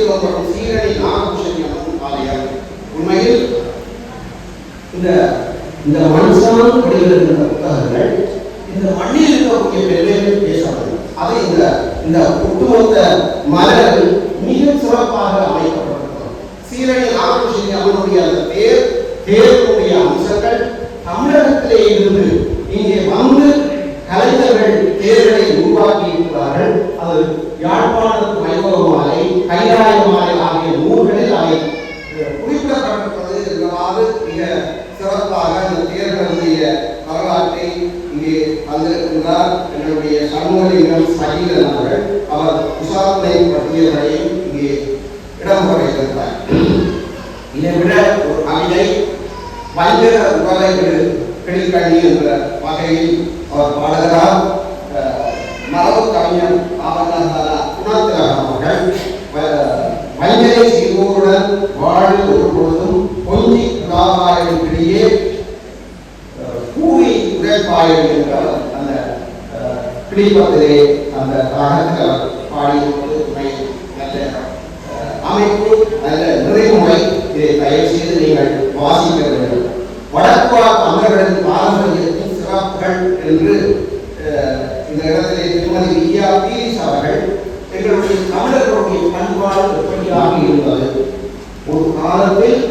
சொல்லப்படும் சீரணி நாகபூஷணி அம்மன் ஆலயம். உண்மையில் இந்த மனுஷன் வெளியிடுகின்ற புத்தகங்கள் இந்த மண்ணில் இருக்கக்கூடிய பெருமைகள் பேசப்படும். அதை இந்த ஒட்டுமொத்த மலர் மிக சிறப்பாக அமைக்கப்பட்டிருக்கிறது. சீரணி நாகபூஷணி அம்மனுடைய அந்த தேர்வுடைய அம்சங்கள் தமிழகத்திலே இருந்து இங்கே வந்து கலைஞர்கள் தேர்களை உருவாக்கி இருக்கிறார்கள். அது யாழ்ப்பாணத்து வைபவ மாலை, கைலாய மாலை ஆகிய நூல்களில் அவை குறிப்பிடப்பட்டிருப்பது என்றவாறு மிக சிறப்பாக அந்த தேர்களுடைய வரலாற்றை இங்கே வந்திருக்கின்றார் என்னுடைய சண்முகலிங்கம் சகிலன் அவர்கள். அவர் விசாரணை பட்டியலையும் இங்கே இடம்பெற இருந்தார். இதை விட ஒரு கவிதை வஞ்சக உலகை கிளிக்கண்ணி என்ற வகையில் அவர் பாடுகிறார். மரபு கவிஞர் குணத்திலகம் அவர்கள் வஞ்சனை செய்வோருடன் வாழ்வில் ஒரு பொழுதும் கொஞ்சி காவாயிடையே கூறி உரைப்பாயல் என்ற அந்த கிளிப்பத்திலே அந்த ராகத்தில் பாடியிருப்பது நல்ல அமைப்பு, நல்ல நிறைமுறை. இதை தயவு செய்து நீங்கள் வாசிக்க வேண்டும். வடக்குவா தமிழர்களின் பாரம்பரியத்தின் சிறப்புகள் என்று இந்த இடத்திலே திருமதி வியா பீரிஸ் அவர்கள் எங்களுடைய தமிழர்களுடைய பண்பாடு எப்படியாக இருந்தது. ஒரு காலத்தில்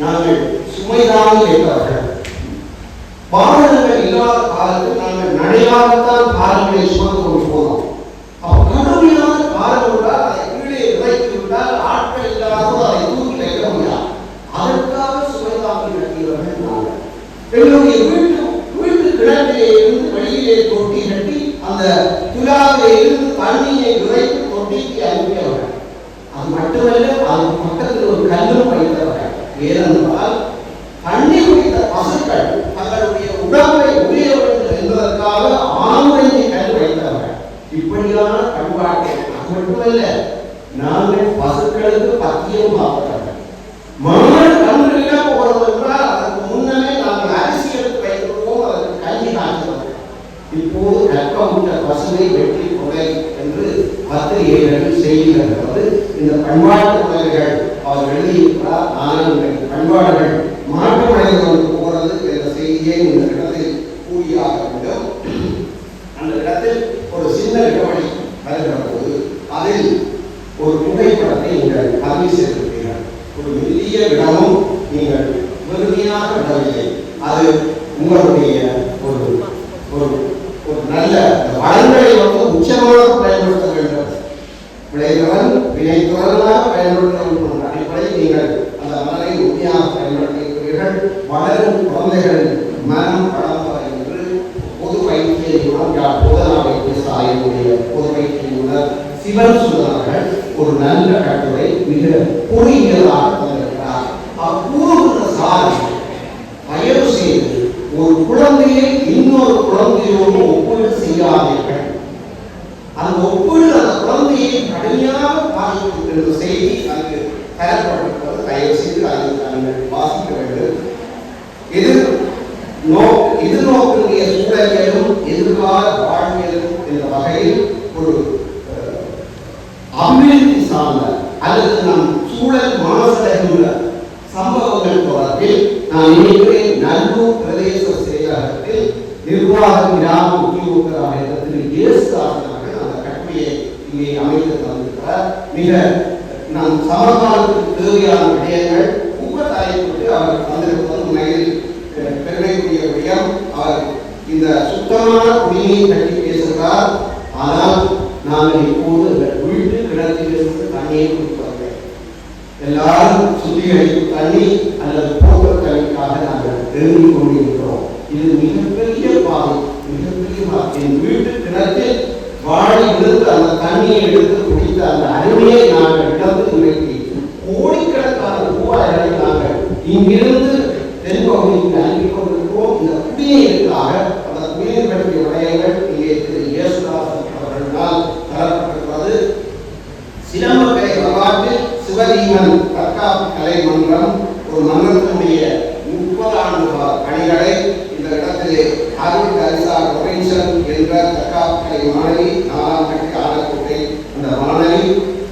நாங்கள் சுமைதானி என்பவர்கள், வாகனங்கள் இல்லாத காலத்தில் நாங்கள் நடையாகத்தான் காலங்களை சுமந்து கொண்டு போனோம். கடுமையான காலம் விட்டால் அதை கீழே இறக்கி விட்டால் ஆட்கள் இல்லாத அதை தூக்கி வைக்க முடியாது. அதற்காக சுமைதானி கட்டியவர்கள் நாங்கள். எங்களுடைய வீட்டு கிணற்றிலே இருந்து வெளியிலே தொட்டி கட்டி அந்த துலாவிலே இருந்து தண்ணியை விரைத்து தொட்டிக்கு அனுப்பியவர்கள். அது மட்டுமல்ல, அது பக்கத்தில் ஒரு கல்லும் வைத்தவர்கள். ஏனென்றால் தண்ணி குடித்த பசுக்கள் தங்களுடைய உடம்பை உரிய வேண்டும் என்பதற்காக ஆணுடைய கல் வைத்தவர்கள். இப்படியான பண்பாட்டை அது மட்டுமல்ல, நாங்கள் பசுக்களுக்கு பத்தியம் பார்ப்பவர்கள். மாடு கன்றுகளிடம் போறது என்றால் அதற்கு முன்னமே நாங்கள் அரிசி எடுத்து வைத்திருப்போம், அதற்கு கஞ்சி காய்ச்சுவோம். இப்போது கற்பமுற்ற பசுவை வெற்றி கொலை என்று பத்திரிகைகளில் செய்கிறது. இந்த பண்பாட்டு உலகிகள் அவர் எழுதியிருக்கிறார். ஆனால் பண்பாடுகள் மாற்றமடைந்து கொண்டு போகிறது என்ற செய்தியை இந்த இடத்தில் கூறியாக வேண்டும். அந்த இடத்தில் ஒரு சின்ன இடைவெளி வருகிற போது அதில் ஒரு புகைப்படத்தை நீங்கள் பதிவு செய்திருக்கிறீர்கள். ஒரு மெல்லிய இடமும் நீங்கள் வெறுமையாக விடவில்லை. அது உங்களுடைய ஒரு ஒரு ஒரு நல்ல வளங்களை உச்சமாக பயன்படுத்த வேண்டும். விளைந்தவன் வினைத்துவனாக பயன்படுத்த வேண்டும் என்ற அடிப்படையில் நீங்கள் அந்த மலரை உண்மையாக பயன்படுத்தியிருக்கிறீர்கள். வளரும் குழந்தைகளின் மனம் வளர்ப்ப என்று பொது வைத்திய நிபுணர் போதனா வைத்தியசாலையினுடைய பொது வைத்திய நிபுணர் சிவன் சுந்தரர்கள் ஒரு நல்ல கட்டுரை மிக பொறியியலாக தந்திருக்கிறார். அக்கூறுகின்ற சாதி தயவு செய்து ஒரு குழந்தையை இன்னொரு குழந்தையோடு ஒப்பீடு செய்யாதீர்கள். அந்த ஒப்பீடு அந்த குழந்தையை கடுமையாக பாதிக்கின்ற செய்தி அங்கு தரப்பட்டிருப்பது. தயவு செய்து அதை நாங்கள் வாசிக்க வேண்டும். எதிர்நோக்கிய சூழலியலும் எதிர்கால வாழ்வியலும் என்ற வகையில் ஒரு அபிவிருத்தி சார்ந்த அல்லது நம் சூழல் மாசடைகின்ற சம்பவங்கள் தொடர்பில் நான் நினைக்கிறேன் நல்லூர் பிரதேச செயலகத்தில் நிர்வாக கிராம உத்தியோகராக திரு ஏசுதாசன் அவர்கள் அந்த கட்டுரையை இங்கே அமைத்து தந்திருக்கிறார். மிக நம் சமகாலத்துக்கு தேவையான விடயங்கள் ஊக்கத்தாய்ப்பட்டு அவர் தந்திருப்பது உண்மையில் பெருமைக்குரிய விடயம். அவர் இந்த சுத்தமான குடிநீரை பற்றி பேசுகிறார். ஆனால் நாங்கள் இப்போது வீட்டு கிணற்றிலிருந்து தண்ணீரை குடிப்பதில்லை. எல்லாரும் சுத்திகரிப்பு தண்ணி அல்லது போக்குவரத்து தண்ணிக்காக நாங்கள் எழுதி கொண்டிருக்கிறோம். இது மிகப்பெரிய பாதை, மிகப்பெரிய பாதை. என் வீட்டு கிணற்றில் வாழி விழுந்து அந்த தண்ணியை எடுத்து குடித்த அந்த அருமையை நாங்கள் இழந்து இன்றைக்கு கோடிக்கணக்கான ரூபாய்களை நாங்கள் இங்கிருந்து தென்பகுதிக்கு அனுப்பி கொண்டிருக்கிறோம். இந்த குடிநீருக்காக அந்த குடிநீர் பற்றிய விடயங்கள் இங்கே திரு இயேசுதாசன் அவர்களால் தரப்பட்டிருக்கிறது. சிலம்பக்கலை வரலாற்றில் சிவதீமன் தற்காப்பு கலை மன்றம் ஒரு மன்றத்தினுடைய 30 ஆண்டு பணிகளை இந்த இடத்திலே ஆர்விக் அரிசா ரொபின்சன் என்ற தற்காப்பு கலை மாணவி 4ஆம் கட்டி ஆலக்கோட்டை அந்த மாணவி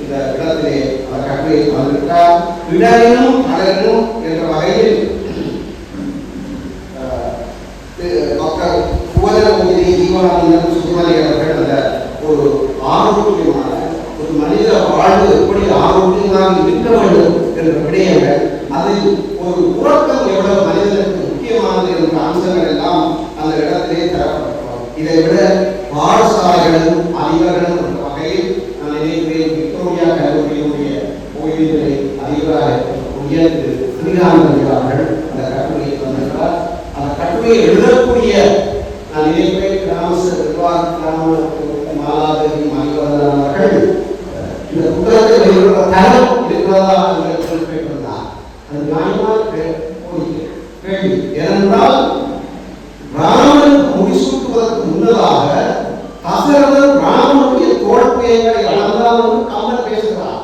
இந்த இடத்திலே கட்டுரையை வந்திருக்கிறார். இடரினும் கடனும் என்ற வகையில் டாக்டர் புவனமூர்த்தி ஜீவனானந்தன் சுகுமாரி அவர்கள் அந்த ஒரு ஆரோக்கியமான ஒரு மனித வாழ்வு எப்படி ஆரோக்கியமாக இருக்க வேண்டும் என்ற விடயங்கள், அதில் ஒரு உறக்கம் எவ்வளவு மனிதனுக்கு முக்கியமானது என்ற அம்சங்கள் எல்லாம் அந்த இடத்திலே தரப்பட்டிருக்கிறோம். இதை விட பாடசாலைகளும் அதிபர்களும் என்ற வகையில் நான் நினைக்கிறேன் விக்டோரியா கல்லூரியினுடைய ஓய்வுநிலை அதிபராக இருக்கக்கூடிய திரு ஸ்ரீகாந்தன் அவர்கள் அந்த கட்டுரையை வந்திருக்கிறார். அந்த கட்டுரையை எழுதக்கூடிய நான் நினைக்கிறேன் கிராம மாலாதேவி மணிவர்தன் அவர்கள் இந்த புத்தகத்தை வெளியிடுற தரம் இருக்கிறதா என்று கேட்டிருந்தார். அது நியாயமான கேள்வி. ஏனென்றால் ராமனுக்கு முடிசூட்டுவதற்கு முன்னதாக தசரதன் ராமனுடைய தோல்வியங்களை அளந்தான் என்று கம்பன் பேசுகிறார்.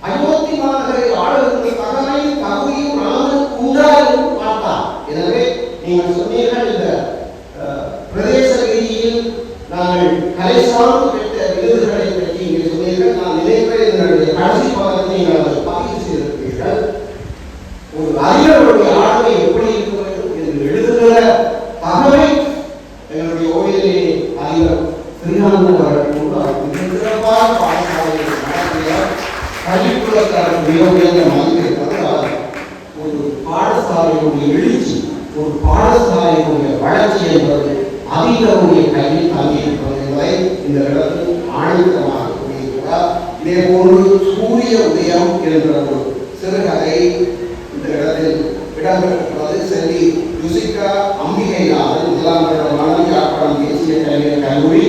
அயோத்தி மாநகரை ஆளுகின்ற தகவலை தகுதியும் ராமனுக்கு உண்டா என்று பார்த்தார். எனவே நீங்கள் சொன்னீர்கள் இந்த பிரதேச ரீதியில் நாங்கள் கலை சார்ந்து பெற்ற விருதுகளை பற்றி இங்கே சொன்னீர்கள். நான் நினைக்கிறேன் இதனுடைய கடைசி பாகத்தை நீங்கள் அதை பதிவு செய்திருக்கிறீர்கள். ஒரு அறிஞருடைய ஆளுமை எப்படி இருக்க வேண்டும் என்று எழுதுகிற தகவலை எங்களுடைய ஓய்விலே அறிஞர் ஸ்ரீகாந்தன் அவர்கள் மிக சிறப்பாக பாடசாலையை நடத்திய கல்விக்குலத்தார் மிக உயர்ந்த மதிப்பு இருக்கிறது. ஒரு பாடசாலையினுடைய எழுச்சி, ஒரு பாடசாலையினுடைய வளர்ச்சி என்பது அதிகளுடைய கையில் தங்கியிருக்கிறது என்பதை இந்த இடத்தில் ஆணித்தரமாக கூறியிருக்கிறார். இதே போன்று சூரிய உதயம் என்ற ஒரு சிறுகதை இந்த இடத்தில் இடம்பெற்றுள்ளது. செல்வி யுசிகா அம்பிகைநாதன் முதலாம் மணலியாப்படம் தேசிய கல்லூரி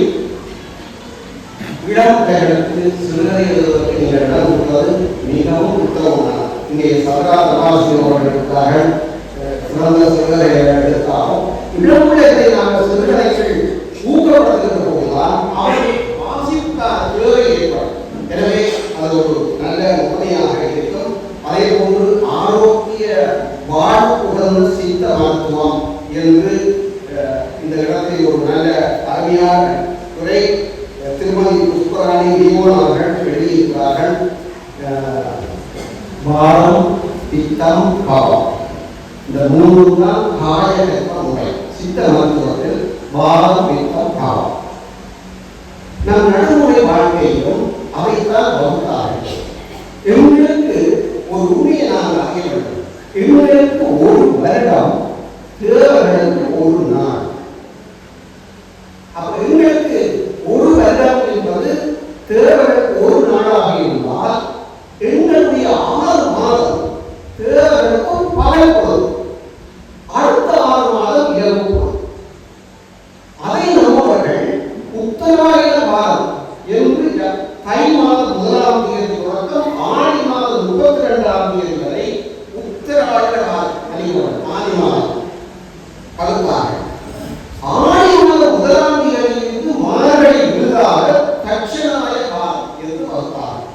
இடம்பெயர்களுக்கு சிறுகதை எழுதுவதற்கு இந்த இடம் உள்ளது மிகவும் உத்தமமானது. இங்கே சர்கா தபாசி அவர்கள் இருக்கிறார்கள். சிறந்த சிறுகதை எடுத்தாலும் இடமுள்ளதை நாங்கள் சிறுகதைகள் ஊக்கப்படுத்துகிற போதுதான் அவர்கள் வாசிப்புக்கான தேவை ஏற்படும். எனவே அது ஒரு நல்ல உண்மையாக இருக்கும். அதே போன்று ஆரோக்கிய வாழ்வுடன் சித்த மருத்துவம் என்று இந்த இடத்தில் ஒரு நல்ல அருமையான துறை திருமதி புஷ்பராணி தீபோன் அவர்கள் எழுதியிருக்கிறார்கள். வாரம், பித்தம், பாவம், இந்த மூன்று தான் காயகற்ப முறை. சித்த மருத்துவத்தில் வாரம், பித்தம், பாவம். நம் நடைமுறை வாழ்க்கையிலும் அவைத்தான் வகுத்தார்கள். எங்களுக்கு ஒரு உண்மையை நாங்கள் அறிய வேண்டும். எங்களுக்கு ஒரு வருடம், தேவர்களுக்கு ஒரு நாள். அப்ப எங்களுக்கு ஒரு வருடம் என்பது தேவர்களுக்கு ஒரு நாளாக இருந்தால் எங்களுடைய 6 மாதம் தேவர்களுக்கு பகல் பொழுது, அடுத்த 6 மாதம் இரவு பொழுது. அதை நம்மவர்கள் உத்தராயண மாதம் என்று தை மாதம் 1ஆம் தேதி தொடக்கம் ஆடி மாதம் 32ஆம் தேதி வரை உத்தராயண ஆடி மாதம் பழுத்தார்கள். ஆடி மாதம் 1ஆம் தேதியிலிருந்து மார்கழி விருதாக தட்சணாய காலம் என்று பழுத்தார்கள்.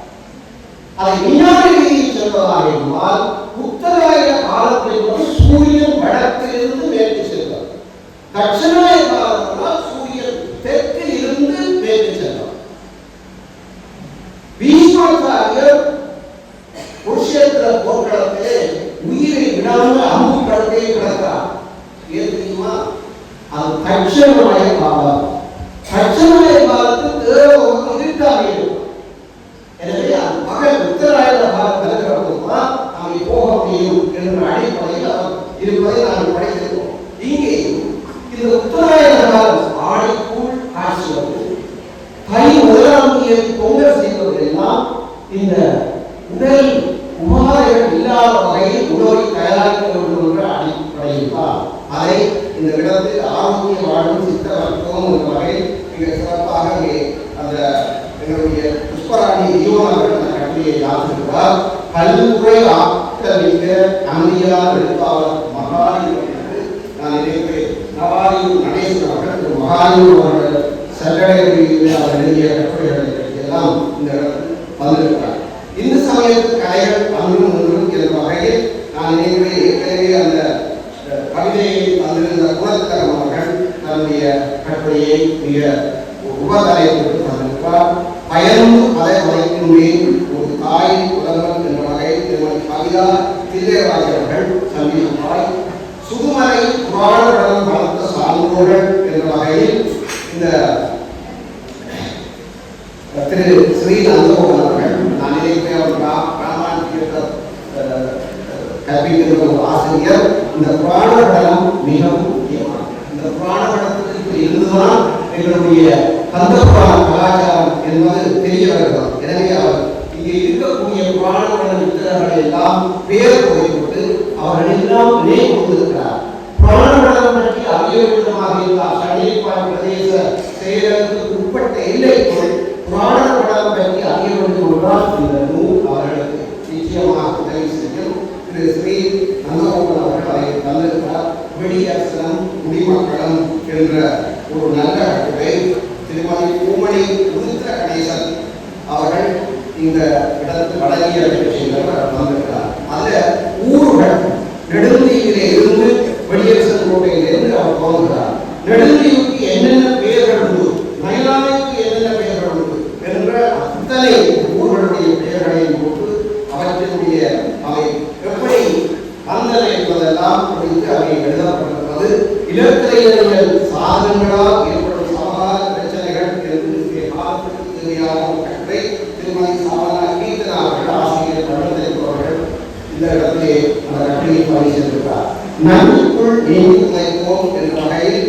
அதை விஞ்ஞான ரீதியில் சொல்வதாக இருந்தால் உத்தராயண காலத்தை சூரியன் வடக்கிலிருந்து மேற்கு செல்வார். தட்சணாய காலத்தினால் சூரியன் தெற்கில் இருந்து மேற்கு செல்வார். பீஷ்மாச்சாரியர் குருஷேத்திர போர்க்களத்திலே உயிரை விடாமல் அம்பு கடத்தை கிடக்கிறார். ஏன் தெரியுமா? அது தட்சணாய காலம். தட்சணாய காலத்தில் தேவம் இருட்டாக இருக்கும். எனவே அது பகல் உத்தராயண காலம் விலகிறதுதான் அங்கே போக முடியும் என்ற அடிப்படையில் அவர் இருப்பதை நாங்கள் படித்திருக்கோம். இங்கேயும் இந்த உத்தராயண காலம் ஆடைக்குள் காட்சி வந்து தை 1ஆம் தேதி பொங்கல் செய்வதெல்லாம் இந்த உடல் உபாதைகள் இல்லாத வகையில் உணவை தயாரிக்க வேண்டும் என்ற அடிப்படையில் தான் அதை இந்த இடத்தில் ஆரோக்கிய வாழும் சித்த மருத்துவம் என்ற வகையில் மிக சிறப்பாக அந்த எங்களுடைய புஷ்பராணி தீபோன் அந்த கட்டுரையை ஆசிரியார். பல்துறை ஆக்கமிக்க அமைதியார் எழுத்தாளர் மகாலியூர் என்று நான் நினைக்கிறேன். நவாலியூர் நடேசன் அவர்கள் மகாலியூர் அவர்கள் சட்டடையில் அவர் எழுதிய கட்டுரைகளை எல்லாம் இந்த இடத்தில் வந்திருக்கிறார். இந்து சமயத்து கலைகள் அன்றும் ஒன்றும் என்ற வகையில் நான் நினைக்கிறேன். ஏற்கனவே அந்த கவிதையை வந்திருந்த குணத்தரம் அவர்கள் தன்னுடைய கட்டுரையை மிக உபதலைப்பு வந்திருக்கிறார். பயந்து அதை வளைக்கின்றேன் ஒரு தாய் உலக ஐயா தில்லைராஜ் அவர்கள் சந்திப்பாய் சுதுமலை புராண வளர்த்த சான்றோர்கள் என்ற வகையில் இந்த திரு ஸ்ரீ நந்தகோபன் அவர்கள் நான் நினைக்கிறேன் அவர் ராமாயண கற்பிக்கின்ற ஒரு ஆசிரியர். இந்த புராண படம் மிகவும் முக்கியமானது. இந்த புராண படத்துக்கு இருந்துதான் எங்களுடைய கந்த புராண கலாச்சாரம் என்பது தெரிய வருகிறது. எனவே அவர் இங்கே இருக்கக்கூடிய புராண பட வித்தகர்களை எல்லாம் பேர் போட்டு அவர்கள் எல்லாம் நினைவு கொண்டிருக்கிறார். புராண படம் பற்றி அறிய விதமாக இருந்தால் சண்டிப்பாய் பிரதேச செயலகத்துக்கு உட்பட்ட எல்லைக்குள் புராண படம் பற்றி அறிய வேண்டும் என்றால் இந்த நூல் அவர்களுக்கு நிச்சயமாக உதவி செய்யும். திரு ஸ்ரீ நந்தகோபன் அவர்கள் அதை தந்திருக்கிறார். விடியரசனம் குடிமக்களம் என்ற ஒரு நல்ல கட்டுரை திருமதி பூமணி உதித்த கணேசன் அவர்கள் இந்த இடத்து வடகிய வந்திருக்கிறார். அதில் ஊர்கள் நெடுந்தீவிலே இருந்து வெளியரசன் கோட்டையிலிருந்து அவர் தோன்றுகிறார். நெடுந்தீவுக்கு என்னென்ன பெயர்கள் உண்டு, மயிலானைக்கு என்னென்ன பெயர்கள் உண்டு என்ற அத்தனை ஊர்களுடைய பெயர்களை போட்டு அவற்றினுடைய அவை எப்படி வந்தன என்பதெல்லாம் குறித்து அவை எழுதப்பட்டிருப்பது. இலக்கியங்கள் சாதனங்களால் ஏற்படும் சமகால பிரச்சனைகள் என்று காலத்துக்கு தேவையான கட்டுரை திருமதி சாவனா கீர்த்தனா அவர்கள் ஆசிரியர் தமிழ்ந்தவர்கள் இந்த இடத்திலே அந்த கட்டுரையை பரிசீலித்தார். நன்மைக்குள் நீங்கி துணைப்போம் என்ற வகையில்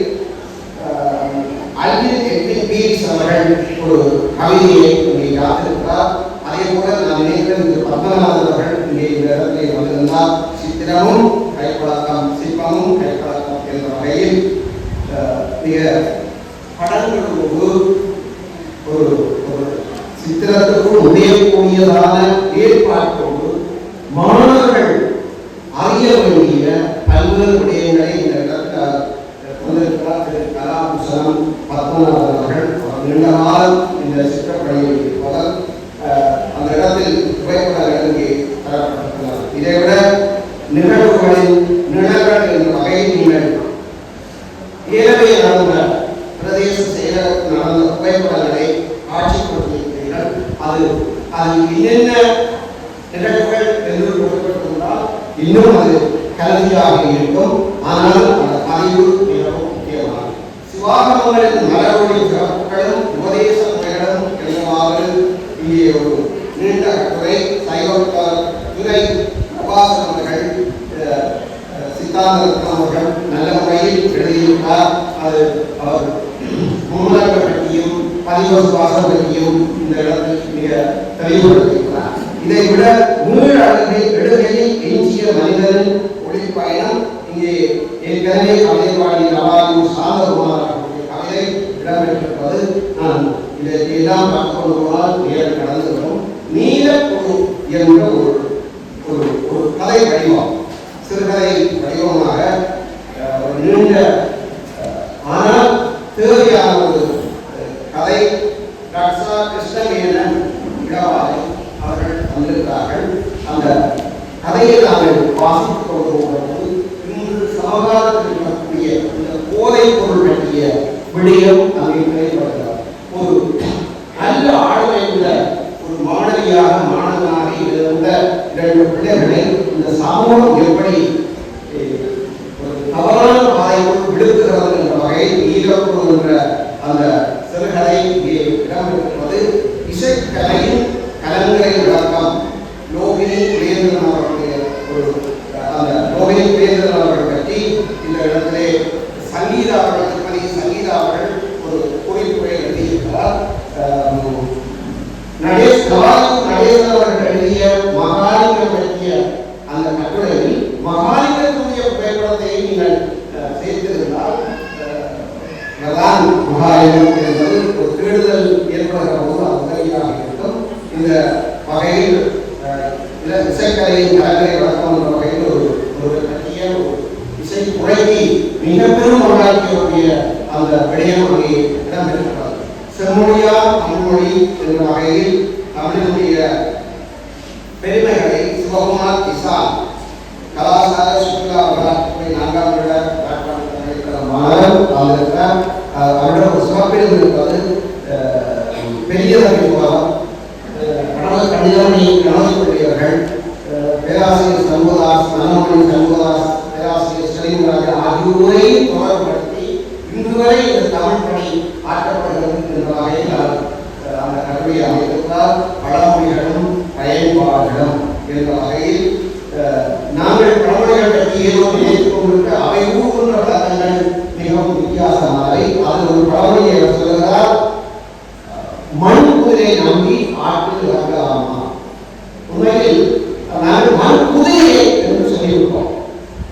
அல்வின் எட்வின் பீரிஸ் அவர்கள் ஒரு கவிதையை இங்கே காத்திருக்கிறார். அதே போல நான் நினைக்கிறேன் திரு பத்மநாதன் அவர்கள் இங்கே இந்த இடத்திலே வந்திருந்தார். சித்திரமும் கைப்பழக்கம் சிற்பமும் கைப்பழக்கம் என்ற வகையில் மிக படங்களோடு ஒரு சித்திரத்திற்குள் உடையக்கூடியதான ஏற்பாட்டோடு மாணவர்கள் அறிய வேண்டிய பல்வேறு விடயங்களை இந்த இடத்தில் வந்திருக்கிறார். திரு கலாபூஷணம் பத்மநாதன் அவர்கள் நீண்ட நாள் இந்த சித்திரப்பணியை இருப்பவர். அந்த இடத்தில் புகைப்படங்கள் இங்கே தரப்பட்டிருக்கிறார். இதைவிட நிகழ்வுகளின் நிழல்கள் என்ற வகையில் நீங்கள் ஏழவே நடந்த பிரதேச செயலகத்தில் நடந்த புகைப்படங்களை காட்சிப்படுத்தியிருக்கிறீர்கள். அது என்னென்ன நிகழ்வுகள் என்று குறிப்பிட்டிருந்தால் இன்னும் அது கல்வியாக இருக்கும். ஆனால் அந்த பதிவு மிகவும் முக்கியமானது. சிவாகமங்களின் மலரொளி சிறப்புகளும் உபதேச முறைகளும் என்னவாறு இங்கே ஒரு நீண்ட கட்டுரை சைவத்தார் துறை பிரபாசன் அவர்கள் சித்தாந்த அவர்கள் நல்ல முறையில் எழுதியிருக்கிறார். அது அவர் முன்னர்கள் பற்றியும் பதிவசுவாசம் பற்றியும் இந்த இடத்தில் மிக தெளிவுபடுத்தியிருக்கிறார். இதை விட எழுகையில் எஞ்சிய மனிதனின் ஒளிப்பயணம் இங்கே ஏற்கனவே கவிதைவாடி நவாயூர் சாந்தகுமார் அவர்களுடைய கவிதை இடம்பெற்றிருப்பது. நான் இதையெல்லாம் பார்த்து கொண்டு போனால் நேரம் கடந்து வரும். நீலக்குழு என்ற ஒரு கதை வடிவம், சிறுகதை வடிவமாக ஒரு நீண்ட ஆனால் தேவையான ஒரு கதை டாக்டர் கிருஷ்ணமேனன் இளவாலை அவர்கள் வந்திருக்கிறார்கள். அந்த கதையை நாங்கள் வாசித்துக் கொண்டு போகும்போது இன்று சமகாலத்தில் இருக்கக்கூடிய இந்த போதைப் பொருள் பற்றிய விடயம் அங்கே கிடைப்படுகிறார். ஒரு நல்ல ஆளுமை உள்ள ஒரு மாணவனாக இருந்த இரண்டு பிள்ளைகளை இந்த சமூகம் எப்படி ஒரு தவறான பாதைக்குள் விடுத்துகிறது என்ற வகையில் ஈழப்படும் என்ற அந்த சிறுகதை இங்கே இடம்பெற்றிருப்பது. இசைக்கலையின் கலங்கரை விளக்கம் லோகினி வேந்தன் அவர்களுடைய அந்த லோகினி வேந்தன் அவர்கள் பற்றி இந்த இடத்திலே சங்கீதா அவர்கள் திருமதி சங்கீதா அவர்கள் ஒரு குறிப்புரை எழுதியிருக்கிறார். நடேசன் அவர்கள் எழுதிய மகாலிங்கம் பற்றிய அந்த கட்டுரையில் மகாலிங்கத்துடைய புகைப்படத்தை நீங்கள் சேர்த்திருந்தால் மகாலிங்கம் என்பது ஒரு தேடுதல் ஏற்படுகிற போது அது உதவியாக இருக்கும். இந்த வகையில் இசைக்கலையின் கலைஞரை வழக்கம் என்ற வகையில் ஒரு பற்றிய ஒரு இசை முறைக்கு மிக பெரும் உண்டாக்கிய அந்த விடயம் அங்கே இடம்பெற்றிருக்கிறது. செம்மொழியா தமிழ்மொழி என்ற வகையில் தமிழினுடைய பெருமைகளை சிவகுமார் இசான் கலாச்சார சுற்றுலா வரலாற்றுறை 4ஆம் வருட மாணவர் அவருடைய ஒரு சிறப்பிடம் இருப்பது பெரிய கணிதமணி கணவர்களுடையவர்கள் பேராசிரியர் சண்முகதாஸ், மனோமணி சண்முகதாஸ், பேராசிரியர் ஸ்ரீராஜா ஆகியோரையும் தொடர்புபடுத்தி இன்று வரை இந்த தமிழ் பணி ஆற்றப்படுகிறது என்ற வகையில் அந்த கல்வியை அமைத்திருந்தார். பழமொழிகளும் பயன்பாடுகளும் என்ற வகையில் நாங்கள் பழமொழிகள் பற்றி ஏதோ நினைத்துக் கொண்டிருக்க அவை ஊர்கின்ற விளக்கங்கள் மிகவும் வித்தியாசமானவை. அதில் ஒரு பழமொழியை சொல்லுகிறார், மண் குதிரை நம்பி ஆற்றில் இறங்கலாமா. உண்மையில் நாங்கள் மண் குதிரை என்று சொல்லியிருக்கோம்.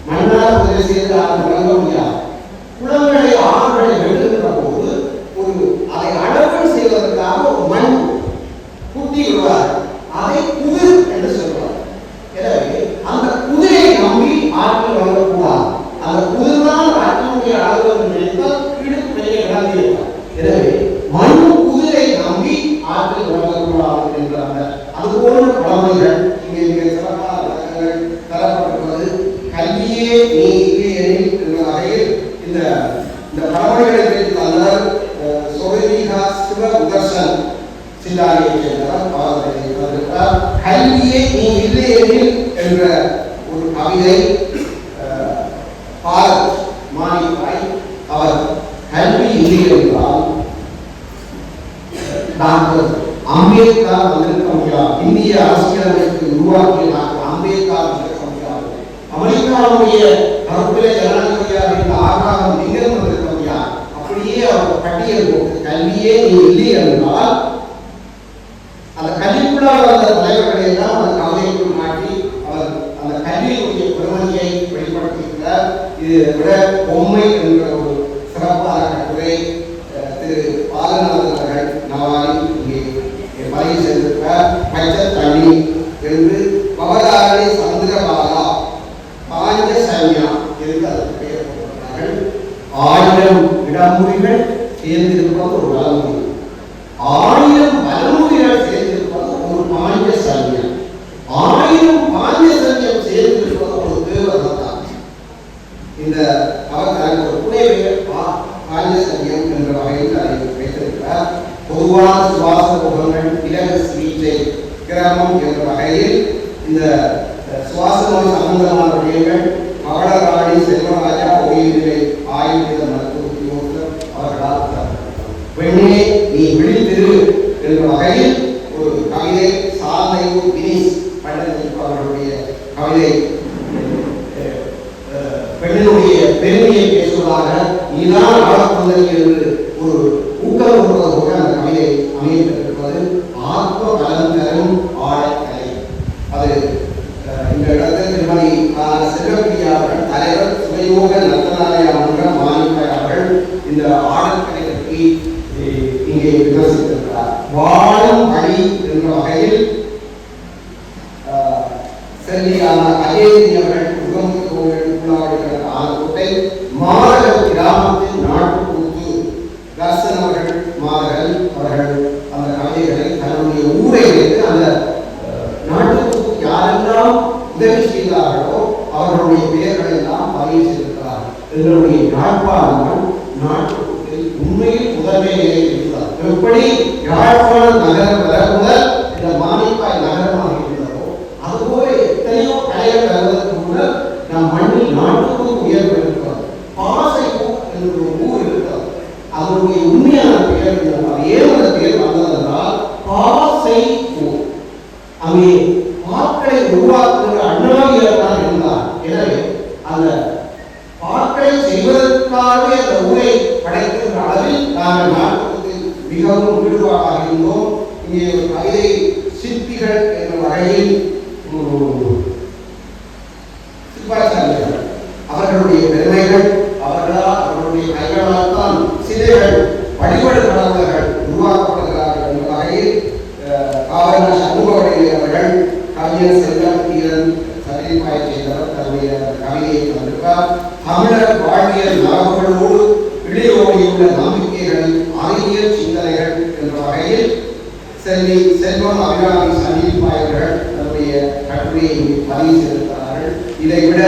மண்ணால் குதிரை செய்து அதை வழங்க முடியாது. குளங்களை ஆறுகளை வெட்டுகின்ற போது ஒரு அதை அளவு செய்வதற்காக ஒரு மண் கூட்டி விடுவார். அதை குதிர் என்று சொல்வார். எனவே அந்த குதிரையை நம்பி ஆற்றில் வழங்கக்கூடாது. அந்த குதிர்தான் ஆற்றினுடைய அளவு நினைத்தால் இடுப்பு பெரிய இழந்திருப்பார். எனவே மண் குதிரை நம்பி ஆற்றில் வழங்கக்கூடாது என்ற அதுபோன்ற பழமொழிகள் இங்கே மிக சிறப்பான விளக்கங்கள் தரப்பட்டுள்ளது. கல்வியே நீ இல்லையெனில் என்ற வகையில் இந்த பழமொழிகளை பற்றி தந்தார் சோழிகா சிவ உதர்சன் சிந்தாரியை சேர்ந்தவர் பாரதியார். கல்வியே நீ இல்லையெனில் என்ற ஒரு கவிதை பாரத் மாணிக்காய் அவர் கல்வி இல்லை என்றால் டாக்டர் அம்பேத்கர் வந்திருக்க முடியாது. இந்திய அரசியலமைப்பு உருவாக்கிய டாக்டர் அம்பேத்கர் வந்திருக்க முடியாது. அமெரிக்காவுடைய தரப்பிலே ஜனாதிபதியாக இருந்த ஆப்ரஹாம் லிங்கன் வந்திருக்க முடியாது. அப்படியே அவர் பட்டியல் போட்டு கல்வியே நீ இல்லை என்றால் அந்த கல்விக்குள்ளாக வந்த தலைவர்களை எல்லாம் அந்த கவலைக்குள் மாற்றி அவர் அந்த கல்வியினுடைய பெருமதியை வெளிப்படுத்தியிருக்கிறார். இதை விட பொம்மை என்ற ஒரு சிறப்பான கட்டுரை திரு பாலநாதன் அவர்கள் நவாரி இங்கே பதிவு செய்திருக்கிறார். பச்சை தண்ணி என்று பவதாரணி சந்திரபாலா பாஞ்ச சன்யா என்று அதற்கு பெயர் போட்டிருக்கிறார்கள். 1000 இடமொழிகள் சேர்ந்திருப்பது ஒரு வளமொழி, 1000 வளமொழிகள் சேர்ந்திருப்பது ஒரு பாஞ்ச சன்யம், 1000 பாஞ்ச சன்யம் சேர்ந்திருப்பது ஒரு தேவதத்தான். இந்த அவர் தனக்கு ஒரு துணை பெயர் பாஞ்ச சன்யம் என்ற வகையில் அதை வைத்திருக்கிறார். பொதுவான சுவாச முகங்கள், இலகு சிகிச்சை, கிரமம் என்ற வகையில் இந்த சுவாச நோய் சம்பந்தமான விடயங்கள் மகளராணி செல்வராஜா ஓய்வுநிலை ஆயுர்வேத மருத்துவ உத்தியோகர் அவர்களால் பெண்ணே நீ விழித்திரு என்ற வகையில் ஒரு கவிதை சாலையூர் தினேஷ் பண்டிதர் அவர்களுடைய கவிதை பெண்ணினுடைய பெருமையை பேசுவதாக நீதான் ஆளப்பந்தல் என்று ஒரு ஊக்கம் கொடுப்பதற்காக அந்த கவிதை அமையப்பட்டிருப்பது ஆத்ம பலம் தரும் ஆடக்கலை. அது இந்த இடத்தில் திருமதி செல்வப்பிரியா அவர்கள், தலைவர் சுயயோக நத்தனாலய மன்ற மாணிக்காய் அவர்கள் இந்த ஆடக்கலை பற்றி இங்கே விமர்சித்திருக்கிறார். வாழும் வழி என்ற வகையில் செல்வியான அஜயந்தி அவர்கள் உள்ளாடுகிற ஆலக்கோட்டை மாதர்கள் கிராமத்தில் நாட்டுக்கூத்து தர்சன் அவர்கள் மாதர்கள் அவர்கள் அந்த கவிதைகளை தன்னுடைய ஊரை வைத்து அந்த நாட்டுக்கூத்து யாரெல்லாம் உதவி செய்தார்களோ அவர்களுடைய பெயர்களை எல்லாம் பதிவு செய்திருக்கிறார்கள். எங்களுடைய யாழ்ப்பாணம் நாட்டுக்கூத்தில் உண்மையில் முதன்மை நிலையில் இருக்கிறார். எப்படி யாழ்ப்பாண நகரம் வர முதல் இந்த மாணிக்காய் நகரமாக இருந்ததோ அதுபோல எத்தனையோ கலைகள் வருவதற்கு முன்னர் நம் மண்ணில் நாட்டுக்கூத்து உயர்வு இருக்கிறது. பாசைப்பூ என்ற ஒரு ஊர் இருக்கிறது. அதனுடைய உண்மையான பெயர் ஏன் அந்த பெயர் வந்ததென்றால் பாசைப்பூ. அங்கே பாக்களை உருவாக்குகிற அண்ணாவியர் இருந்தார். எனவே அந்த பாக்களை செய்வதற்காகவே அந்த ஊரை படைக்கின்ற அளவில் நாங்கள் நாட்டுக்கூத்தில் மிகவும் ஈடுபாடாக இருந்தோம். இங்கே ஒரு கவிதை சிற்பிகள் என்ற வகையில் சிற்பாச்சாரியர்கள் அவர்களுடைய பெருமைகள் அவர்களுடைய கைகளால் தான் சிலைகள் வழிபாடு கடவுளர்கள் உருவாக்கப்படுகிறார்கள் என்ற வகையில் காவலர் சண்முகவடைய அவர்கள் கவிஞர் செல்வம் தீரன் சத்தியமாய செய்தவர் தன்னுடைய கவிதையை தந்திருக்கிறார். தமிழர் வாழ்வியல் மரபுகளோடு இடையோடியுள்ள நம்பிக்கைகள், அறிவியல் சிந்தனைகள் என்ற வகையில் செல்வம் அபிராமி சந்திப்பாயர்கள் தன்னுடைய கட்டுரையை பதிவு செய்திருக்கிறார்கள். இதைவிட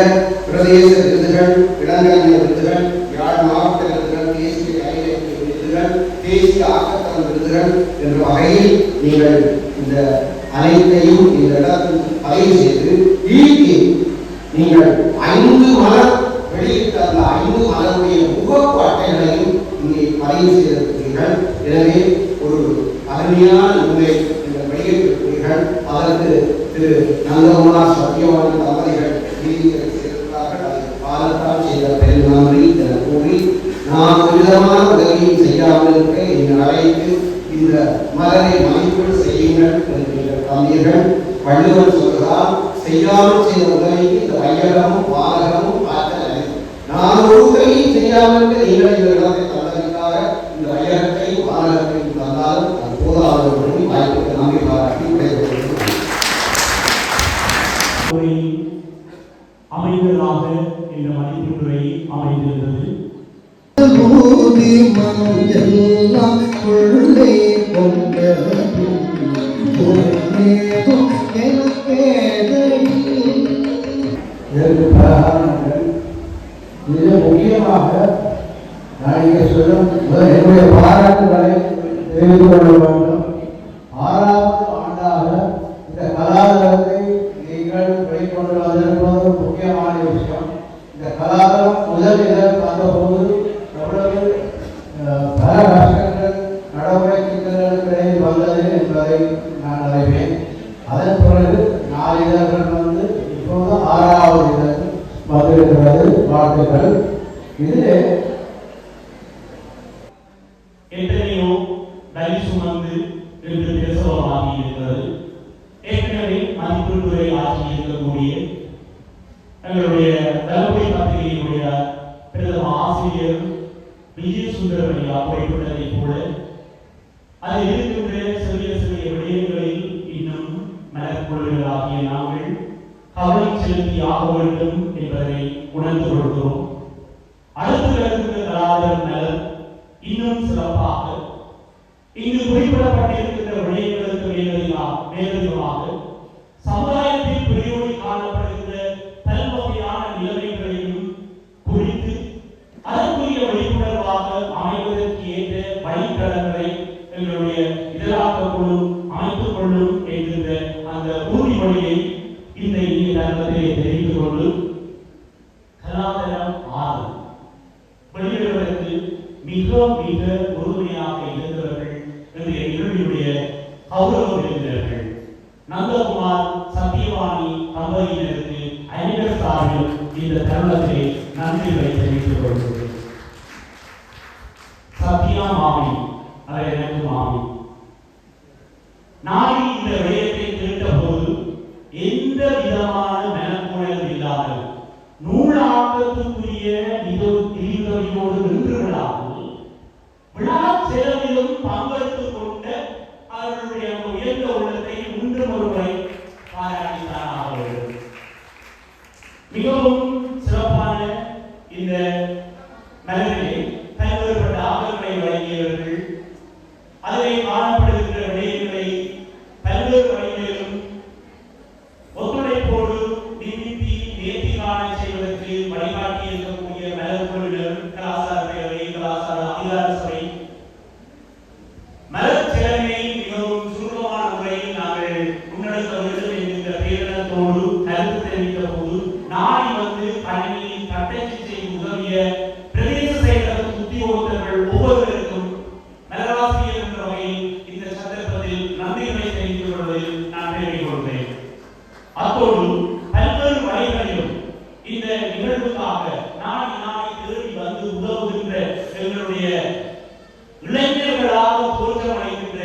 பிரதேச விருதுகள், இளங்கலைஞர் விருதுகள், யாழ் மாவட்ட விருதுகள், தேசிய கலைஞர் விருதுகள், தேசிய ஆக்கத்தரம் விருதுகள் என்ற வகையில் நீங்கள் இந்த அனைத்தையும் இந்த இடத்தில் பதிவு செய்து ஈட்டி நீங்கள் 5 மலர் வெளியிட்ட அந்த 5 மலருடைய முகப்பு அட்டைகளையும் இங்கே பதிவு செய்திருக்கிறீர்கள். எனவே ஒரு அருமையான நூலை நீங்கள் வெளியிட்டிருக்கிறீர்கள். அதற்கு திரு நந்தகுமார் சத்யவாணி தம்பதிகள் நீதிகளை செய்திருக்கிறார்கள். அதை பாலத்தால் செய்த பெருநன்றி என கூறி நான் ஒரு விதமான உதவியும் செய்யாமல் இருக்க என்னை அழைத்து இந்த மலரை மதிப்பீடு செய்யுங்கள் என்று நீங்கள் தந்தீர்கள். வள்ளுவர் சொல்கிறார், செய்யாமல் செய்த உதவிக்கு இந்த வையகமும் வானகமும் ஆற்றல். நான் ஒரு உதவியும் செய்யாமல் நீங்கள் இந்த இடத்தை தந்ததற்காக இந்த வையகத்தையும் வானகத்தையும் தந்தாலும் அது போதாதவர்களும் வாய்ப்புக்கு நம்பி பாராட்டி விடைபெறுகிறேன். அமைந்ததாக இந்த மதிப்பீட்டுரை அமைந்திருந்தது. மிக முக்கியமாக நான் இங்கே சொல்லும் என்னுடைய பாராட்டுகளை தெரிந்து கொள்ள வேண்டும். 6வது ஆண்டாக இந்த கலாதாரத்தை நீங்கள் வெளிக்கொண்டு வந்திருப்பது முக்கியமான விஷயம். இந்த கலாதாரம் முதல் இதழ் வந்தபோது எவ்வளவு பல கஷ்டங்கள் நடைமுறை சிக்கல்களுக்கிடையில் வந்தது என்பதை நான் அறிவேன். அதன் பிறகு 4 இதழ்கள் வந்து இப்போது 6வது இதழ் வந்திருக்கிறது. வாழ்த்துக்கள். இதிலே எத்தனையோ வரி சுமந்து என்று பேசவாகி இருக்கிறது. ஏற்கனவே மதிப்பீட்டுரை ஆட்சி இருக்கக்கூடிய எங்களுடைய தளபதி பத்திரிகையினுடைய பிரதம ஆசிரியர் விஜய சுந்தரமணியா குறிப்பிட்டதை போல அதில் இருக்கின்ற சிறிய சிறிய விடயங்களில் இன்னும் மனக்குழுக்களாகிய நாங்கள் கவலை செலுத்தியாக வேண்டும் என்பதை உணர்ந்து கொள்கிறோம். அடுத்து இருக்கின்ற கலாதாரம் நலன் இன்னும் சிறப்பாக இங்கு குறிப்பிடப்பட்டிருக்கின்ற விடயங்களுக்கு மேலதிகமாக சமுதாயத்தில் பெரியோடி காணப்படுகின்ற பல்வகையான நிலைமைகளையும் குறித்து அதற்குரிய விழிப்புணர்வாக அமைவதற்கு ஏற்ற வழித்தடங்களை எங்களுடைய இதழாக்க குழு அமைத்துக் கொள்ளும் என்கின்ற அந்த உறுதிமொழியை இந்த இனிய தருணத்திலே தெரிவித்துக் கொண்டு கலாதாரம் 6 வெளியிடுவதற்கு மிக மிக உறுதுணையாக இருந்தவர்கள் என்று எங்களுடைய கௌரவ விருந்தினர்கள் நந்தகுமார் சத்யவாணி தம்பதியினருக்கு அனைவர் சார்பில் இந்த தருணத்திலே நன்றிகளை தெரிவித்துக் கொள்கிறேன். சத்யா மாமி, அவர் எனக்கு மாமி. நான் இந்த விடயத்தை கேட்ட போது எந்த விதமான மெனக்குழல் இல்லாமல் நூலாக்கத்துக்குரிய நிதியுதவியோடு நின்று விடாமல் விழா செலவிலும் பங்கெடுத்துக் கொண்ட அவர்களுடைய உயர்ந்த உள்ளத்தை மீண்டும் ஒருமுறை பாராட்டித்தான் வேண்டும். மிகவும் சிறப்பான இந்த மலரிலே பல்வேறுபட்ட ஆக்கங்களை வழங்கியவர்கள் அதிலே காணப்படுகின்ற விடயங்களை பல்வேறு வழிகளிலும் ஒத்துழைப்போடு நிமித்தி நேர்த்தி காண செய்வதற்கு வழிகாட்டி இருக்கக்கூடிய மலர் குழுவினர், கலாசார பேரவை, கலாசார அதிகார சபை மலர் செயலனை மிகவும் சுருக்கமான முறையில் நாங்கள் முன்னெடுக்க வேண்டும் என்கின்ற பேரணத்தோடு கருத்து தெரிவித்த போது நாளை வந்து பணியில் தட்டச்சு செய்து உதவிய பிரதேச செயலக உத்தியோகத்தர்கள் ஒவ்வொருவருக்கும் மலராசிரியர் என்ற வகையில் இந்த சந்தர்ப்பத்தில் நன்றிகளை தெரிவித்துக் கொள்வதில் நான் பெருமை கொள்கிறேன். அத்தோடு பல்வேறு வழிகளிலும் இந்த நிகழ்வுக்காக நாளை தேடி வந்து உதவுகின்ற எங்களுடைய இளைஞர்களாக தோற்றமடைகின்ற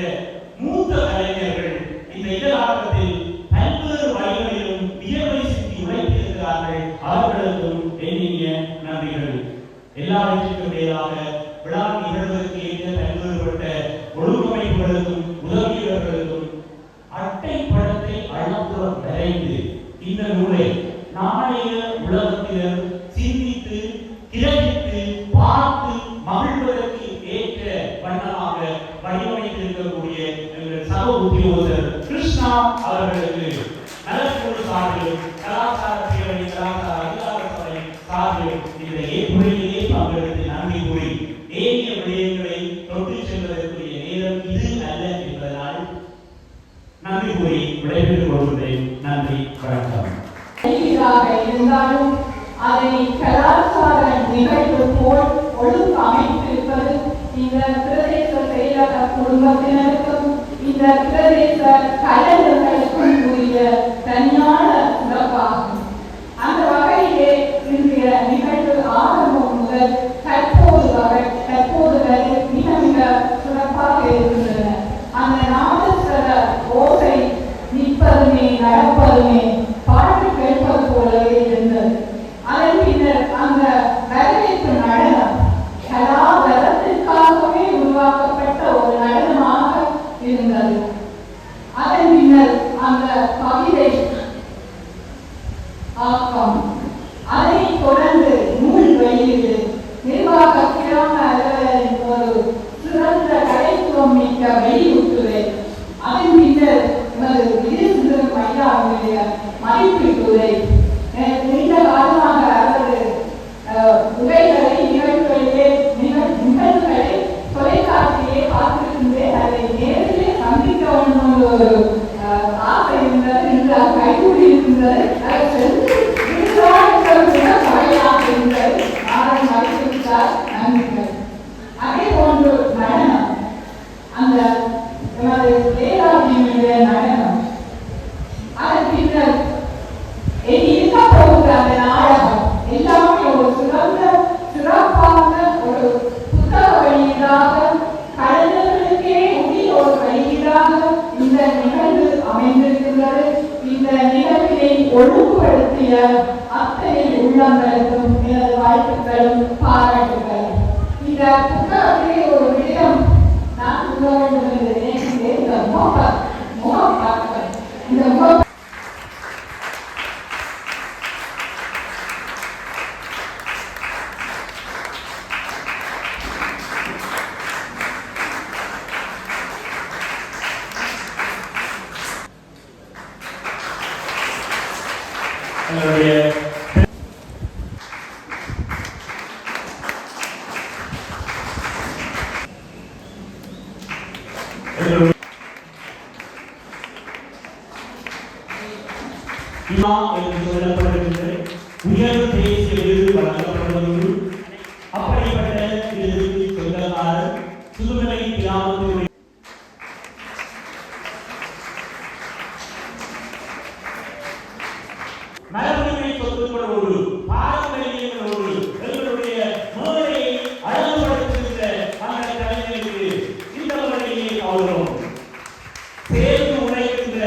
மூத்த கலைஞர்கள் இந்த இதழாக்கத்தில் பல்வேறு வழிகளிலும் வியர்வை சிந்தி உழைத்திருக்கிறார்கள். அவர்களுக்கும் எண்ணிய நன்றிகள். எல்லாவற்றிற்கும் மேலாக விழா நிகழ்வதற்கு ஏற்ற பல்வேறுபட்ட ஒழுங்கமைப்புகளுக்கும் உதவியவர்களுக்கும் அட்டை படத்தை அழப்புறம் வரைந்து இந்த நூலை நாளைய உலகத்தினர் சிந்தித்து கிரகித்து பார்த்து மகிழ்வதற்கு ஏற்ற வண்ணமாக வடிவமைத்திருக்கக்கூடிய எங்கள் சக உத்தியோகர் கிருஷ்ணா அவர்களுக்கு நலக்குழு சார்பிலும் கலாச்சார பேரவை, கலாச்சார அதிகார சபை சார்பிலும் இந்த ஏற்புரையிலே பங்கெடுத்து நன்றி கூறி ஏனைய விடயங்களை தொட்டு செல்வதற்குரிய நேரம் இது அல்ல என்பதனால் நன்றி கூறி விடைபெற்றுக் கொள்கிறேன். நன்றி, வணக்கம். இருந்தாலும் அதை கலாச்சார நிகழ்வு போல் ஒழுங்கு அமைத்திருப்பது இந்த பிரதேச செயலக குடும்பத்தினருக்கும் இந்த பிரதேச கலைஞர்களுக்கும் உரிய தனியான சிறப்பாகும். அந்த வகையிலே இன்றைய நிகழ்வு ஆரம்பம் முதல் தற்போது வரை மிக மிக சிறப்பாக இருக்கின்றன. அந்த நாதஸ்வர ஓசை நிற்பதுமே நடப்பதுமே பாட்டு கேட்பது போலவே இருந்தது. அதன் பின்னர் அந்த வரவேற்பு நடனம் கலாதரத்திற்காகவே உருவாக்கப்பட்ட ஒரு நடனமாக இருந்தது. அதன் பின்னர் அந்த கவிதை ஆக்கம், அதை தொடர்ந்து நூல் வெளியீடு, நிர்வாக கிராம அலுவலரின் ஒரு சிறந்த கலைத்துவம் மிக்க வெளியிட்டுரை, அதன் பின்னர் விருதுகள் மையாவுடைய மதிப்பீட்டுரை, நீண்ட காலமாக அவரது உரைகளை நிகழ்வுகளை தொலைக்காட்சியிலே பார்த்திருக்கின்றேன். அதை நேரிலே சந்திக்க வேண்டும் ஒரு ஆசை இருந்தது. இன்று கைகூடி இருக்கின்றது. அதை சென்று கவலையாக இருந்தது. அதை மதிப்பிட்டார். நன்றிகள். அதே போன்று நடனம், அந்த எமது வேளாண்மையுடைய நடனம், அதன் பின்னர் இருக்க போகிற அந்த நாடகம் எல்லாமே ஒரு சிறப்பான ஒரு புத்தக வெளியீடாக, கலைஞர்களுக்கே உரிய ஒரு வெளியீடாக இந்த நிகழ்வு அமைந்திருக்கின்றது. இந்த நிகழ்வினை ஒழுங்குபடுத்திய அத்தனை உள்ளங்களுக்கும் எனது வாழ்த்துக்களும் பாராட்டுகளும். இந்த புத்தகத்திலே ஒரு விடயம் நான் சொல்ல வேண்டும் என்று நினைக்கிறேன். இந்த முகப்பாக்கள், இந்த இமா என்று சொல்லப்படுகின்ற உயர் தேசிய விருது வழங்கப்படுவதோடு அப்படிப்பட்ட விருதுக்கு சொந்தக்காரர் சுதுமலை கிராமத்தினுடைய மரபுரிமை சொத்துக்களோடு பாரம்பரியங்களோடு எங்களுடைய மேடையை அழகுபடுத்துகின்ற அந்த கலைஞருக்கு இந்த வகையிலே கௌரவம் சேர்ந்து உழைக்கின்ற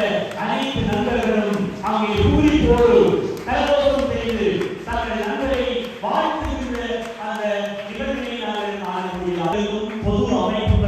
அனைத்து நண்பர்களும் அங்கே கூலி போடு கலோசம் செய்து தங்கள் நண்பரை வாழ்த்துகின்ற அந்த நிகழ்வினை நாங்கள் காண முடியும். பொது அமைப்பு